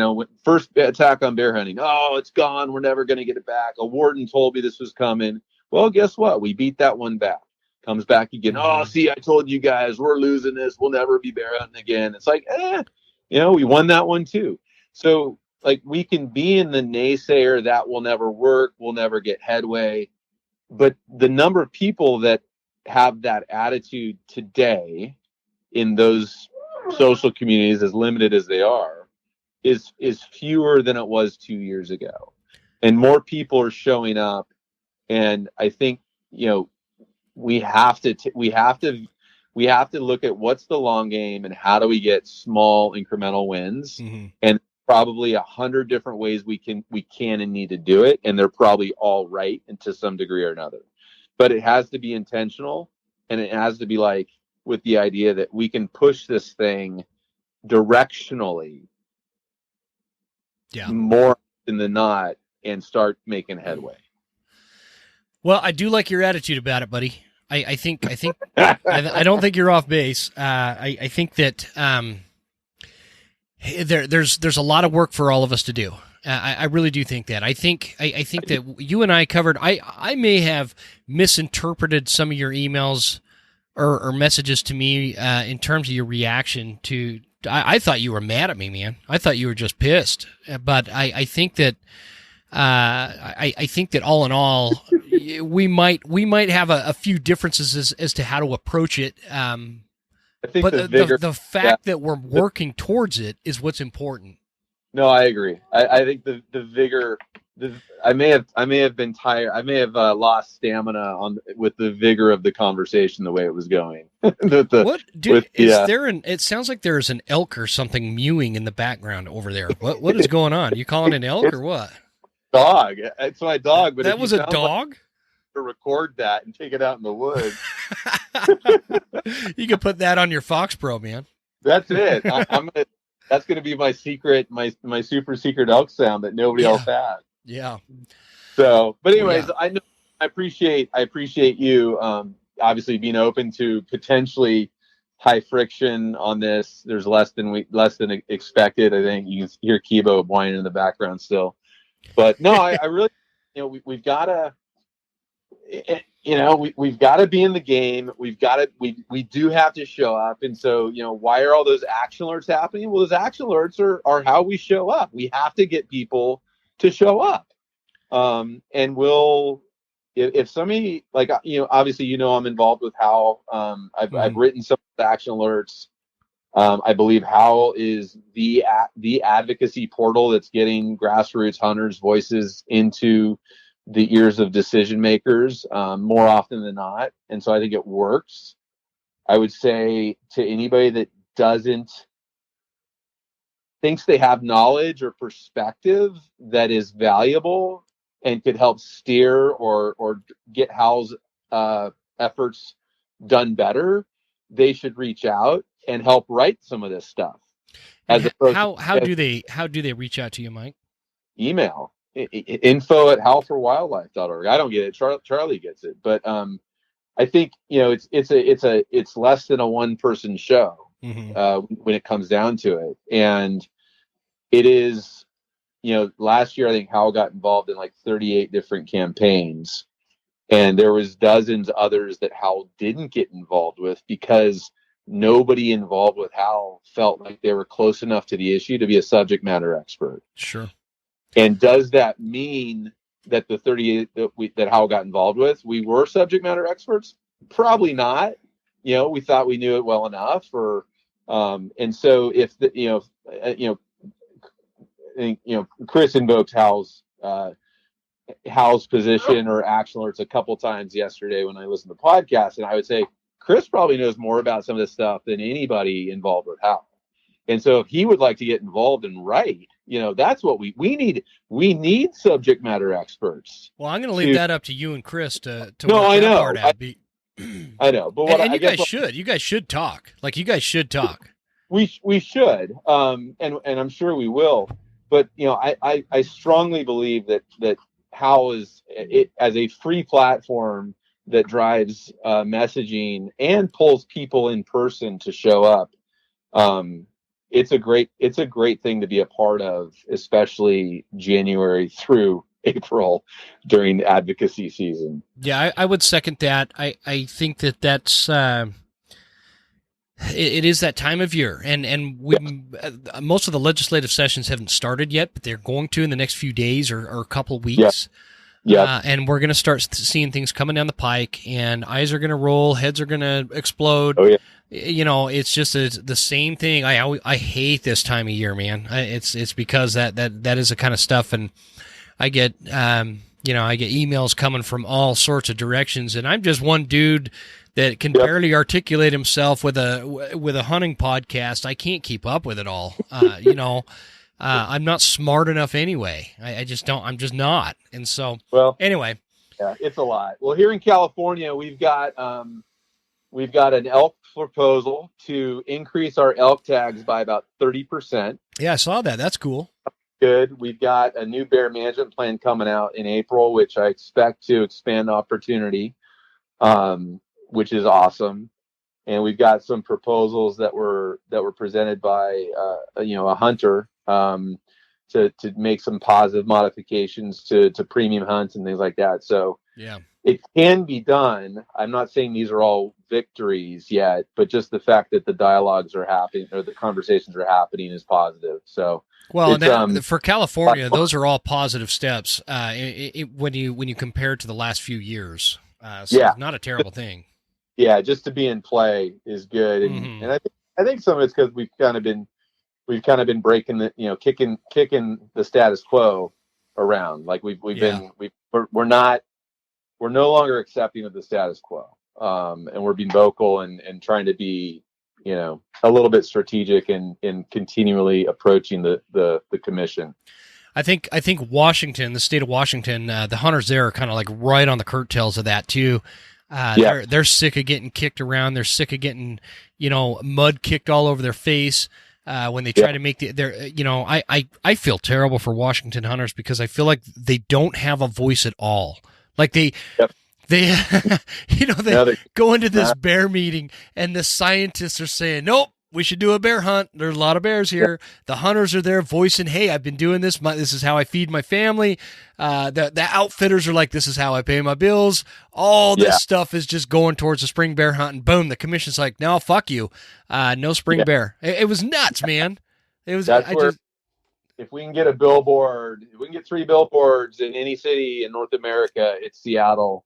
First attack on bear hunting. Oh, it's gone. We're never going to get it back. A warden told me this was coming. Well, guess what? We beat that one back. Comes back again. Oh, see, I told you guys, we're losing this. We'll never be bear hunting again. It's like, we won that one too. So, like, we can be in the naysayer that will never work, we'll never get headway. But the number of people that have that attitude today in those social communities, as limited as they are, is fewer than it was 2 years ago. And more people are showing up. And I think, we have to look at what's the long game and how do we get small incremental wins. Mm-hmm. And probably 100 different ways we can and need to do it, and they're probably all right, and to some degree or another. But it has to be intentional, and it has to be like with the idea that we can push this thing directionally, more often than not, and start making headway. Well, I do like your attitude about it, buddy. I think I don't think you're off base. I think that there's a lot of work for all of us to do. I really do think that. I think that you and I covered. I may have misinterpreted some of your emails or messages to me in terms of your reaction to. I thought you were mad at me, man. I thought you were just pissed. But I think that I think that all in all, we might have a few differences as to how to approach it. I think but the fact that we're working towards it is what's important. No, I agree. I think the vigor. I may have been tired. I may have lost stamina with the vigor of the conversation the way it was going. It sounds like there's an elk or something mewing in the background over there. What is going on? You calling an elk or what? Dog. It's my dog. But that was a dog. To record that and take it out in the woods. You can put that on your Fox Pro, man. That's it. I'm gonna That's going to be my secret, my super secret elk sound that nobody else has. Yeah. So, but anyways, I know I appreciate you obviously being open to potentially high friction on this. There's less than expected. I think you can hear Kibo whining in the background still. But no, I really, we've got to, we've got to be in the game. We do have to show up. And so, why are all those action alerts happening? Well, those action alerts are how we show up. We have to get people to show up. And if somebody obviously, I'm involved with Hal. I've written some action alerts. I believe Hal is the advocacy portal that's getting grassroots hunters' voices into the ears of decision makers more often than not. And so I think it works. I would say to anybody that thinks they have knowledge or perspective that is valuable and could help steer or get Hal's efforts done better, they should reach out and help write some of this stuff. How do they reach out to you, Mike? Email info@howlforwildlife.org. I don't get it. Charlie gets it, but I think it's less than a one-person show when it comes down to it, and it is. Last year I think Hal got involved in like 38 different campaigns, and there was dozens others that Hal didn't get involved with because nobody involved with Hal felt like they were close enough to the issue to be a subject matter expert. Sure. And does that mean that the 38 that Hal got involved with, we were subject matter experts? Probably not. We thought we knew it well enough, and so if Chris invoked Hal's position or action alerts a couple times yesterday when I listened to the podcast, and I would say Chris probably knows more about some of this stuff than anybody involved with Hal. And so if he would like to get involved and write, that's what we need. We need subject matter experts. Well, I'm going to leave that up to you and Chris to no, I know. Part out. I know, but you guys should talk. Like, you guys should talk. We should, and I'm sure we will. But I strongly believe that Hal is as a free platform that drives messaging and pulls people in person to show up. It's a great thing to be a part of, especially January through April during advocacy season. Yeah, I would second that. I think that's it is that time of year, and we most of the legislative sessions haven't started yet, but they're going to in the next few days or a couple of weeks. Yeah. And we're going to start seeing things coming down the pike, and eyes are going to roll, heads are going to explode. Oh yeah. It's just the same thing. I hate this time of year, man. It's because that is the kind of stuff, and I get I get emails coming from all sorts of directions, and I'm just one dude that can barely articulate himself with a hunting podcast. I can't keep up with it all. I'm not smart enough anyway. I just don't. I'm just not. And so, anyway, yeah, it's a lot. Well, here in California, we've got an elk proposal to increase our elk tags by about 30%. Yeah, I saw that. That's cool. Good. We've got a new bear management plan coming out in April, which I expect to expand opportunity, which is awesome. And we've got some proposals that were presented by a hunter to make some positive modifications to premium hunts and things like that. So yeah, it can be done. I'm not saying these are all victories yet, but just the fact that the dialogues are happening or the conversations are happening is positive. So for California, those are all positive steps when you compare it to the last few years. So it's not a terrible thing. Yeah, just to be in play is good, and I think some of it's because we've kind of been breaking the kicking the status quo around. Like we're no longer accepting of the status quo, and we're being vocal and trying to be a little bit strategic and continually approaching the commission. I think Washington, the state of Washington, the hunters there are kind of like right on the curtails of that too. They're sick of getting kicked around. They're sick of getting, mud kicked all over their face. when they try to make I feel terrible for Washington hunters because I feel like they don't have a voice at all. Like they go into this bear meeting and the scientists are saying, nope, we should do a bear hunt. There's a lot of bears here. The hunters are there voicing, hey, I've been doing this. This is how I feed my family. The outfitters are like, this is how I pay my bills. All this stuff is just going towards a spring bear hunt. And boom, the commission's like, no, fuck you. No spring bear. It was nuts, man. It was. If we can get a billboard, if we can get 3 billboards in any city in North America, it's Seattle.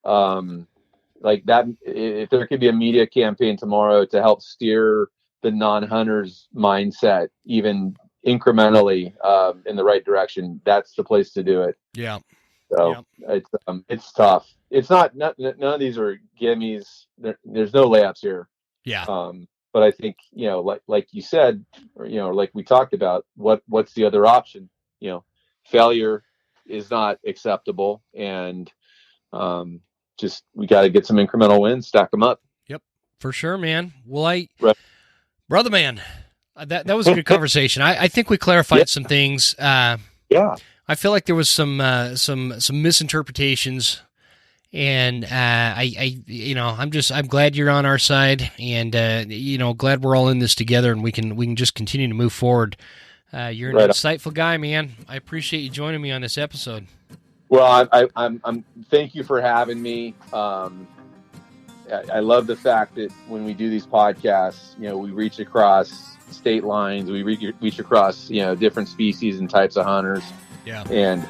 Like that, if there could be a media campaign tomorrow to help steer the non-hunters mindset even incrementally in the right direction, that's the place to do it. Yeah. So it's tough. It's not none of these are gimmies. There's no layups here. Yeah. But I think, like you said, or, like we talked about, what's the other option? Failure is not acceptable, and just we got to get some incremental wins, stack them up. Yep, for sure, man. Well, brother, man, that was a good conversation. I think we clarified some things. I feel like there was some misinterpretations, and I'm glad you're on our side, and glad we're all in this together, and we can just continue to move forward. You're an insightful guy, man. I appreciate you joining me on this episode. Well, I'm thank you for having me. I love the fact that when we do these podcasts, we reach across state lines, we reach across, different species and types of hunters. Yeah. And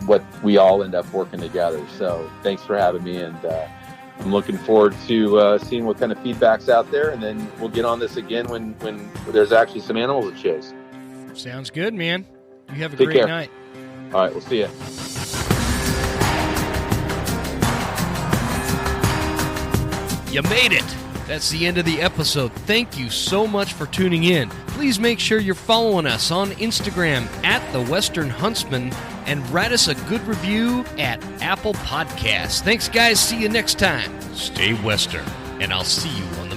what we all end up working together. So thanks for having me, and I'm looking forward to seeing what kind of feedback's out there, and then we'll get on this again when there's actually some animals to chase. Sounds good, man. You have a Take great care. night. All right, we'll see you. You made it. That's the end of the episode. Thank you so much for tuning in. Please make sure you're following us on Instagram @TheWesternHuntsman and write us a good review at Apple Podcasts. Thanks, guys. See you next time. Stay Western, and I'll see you on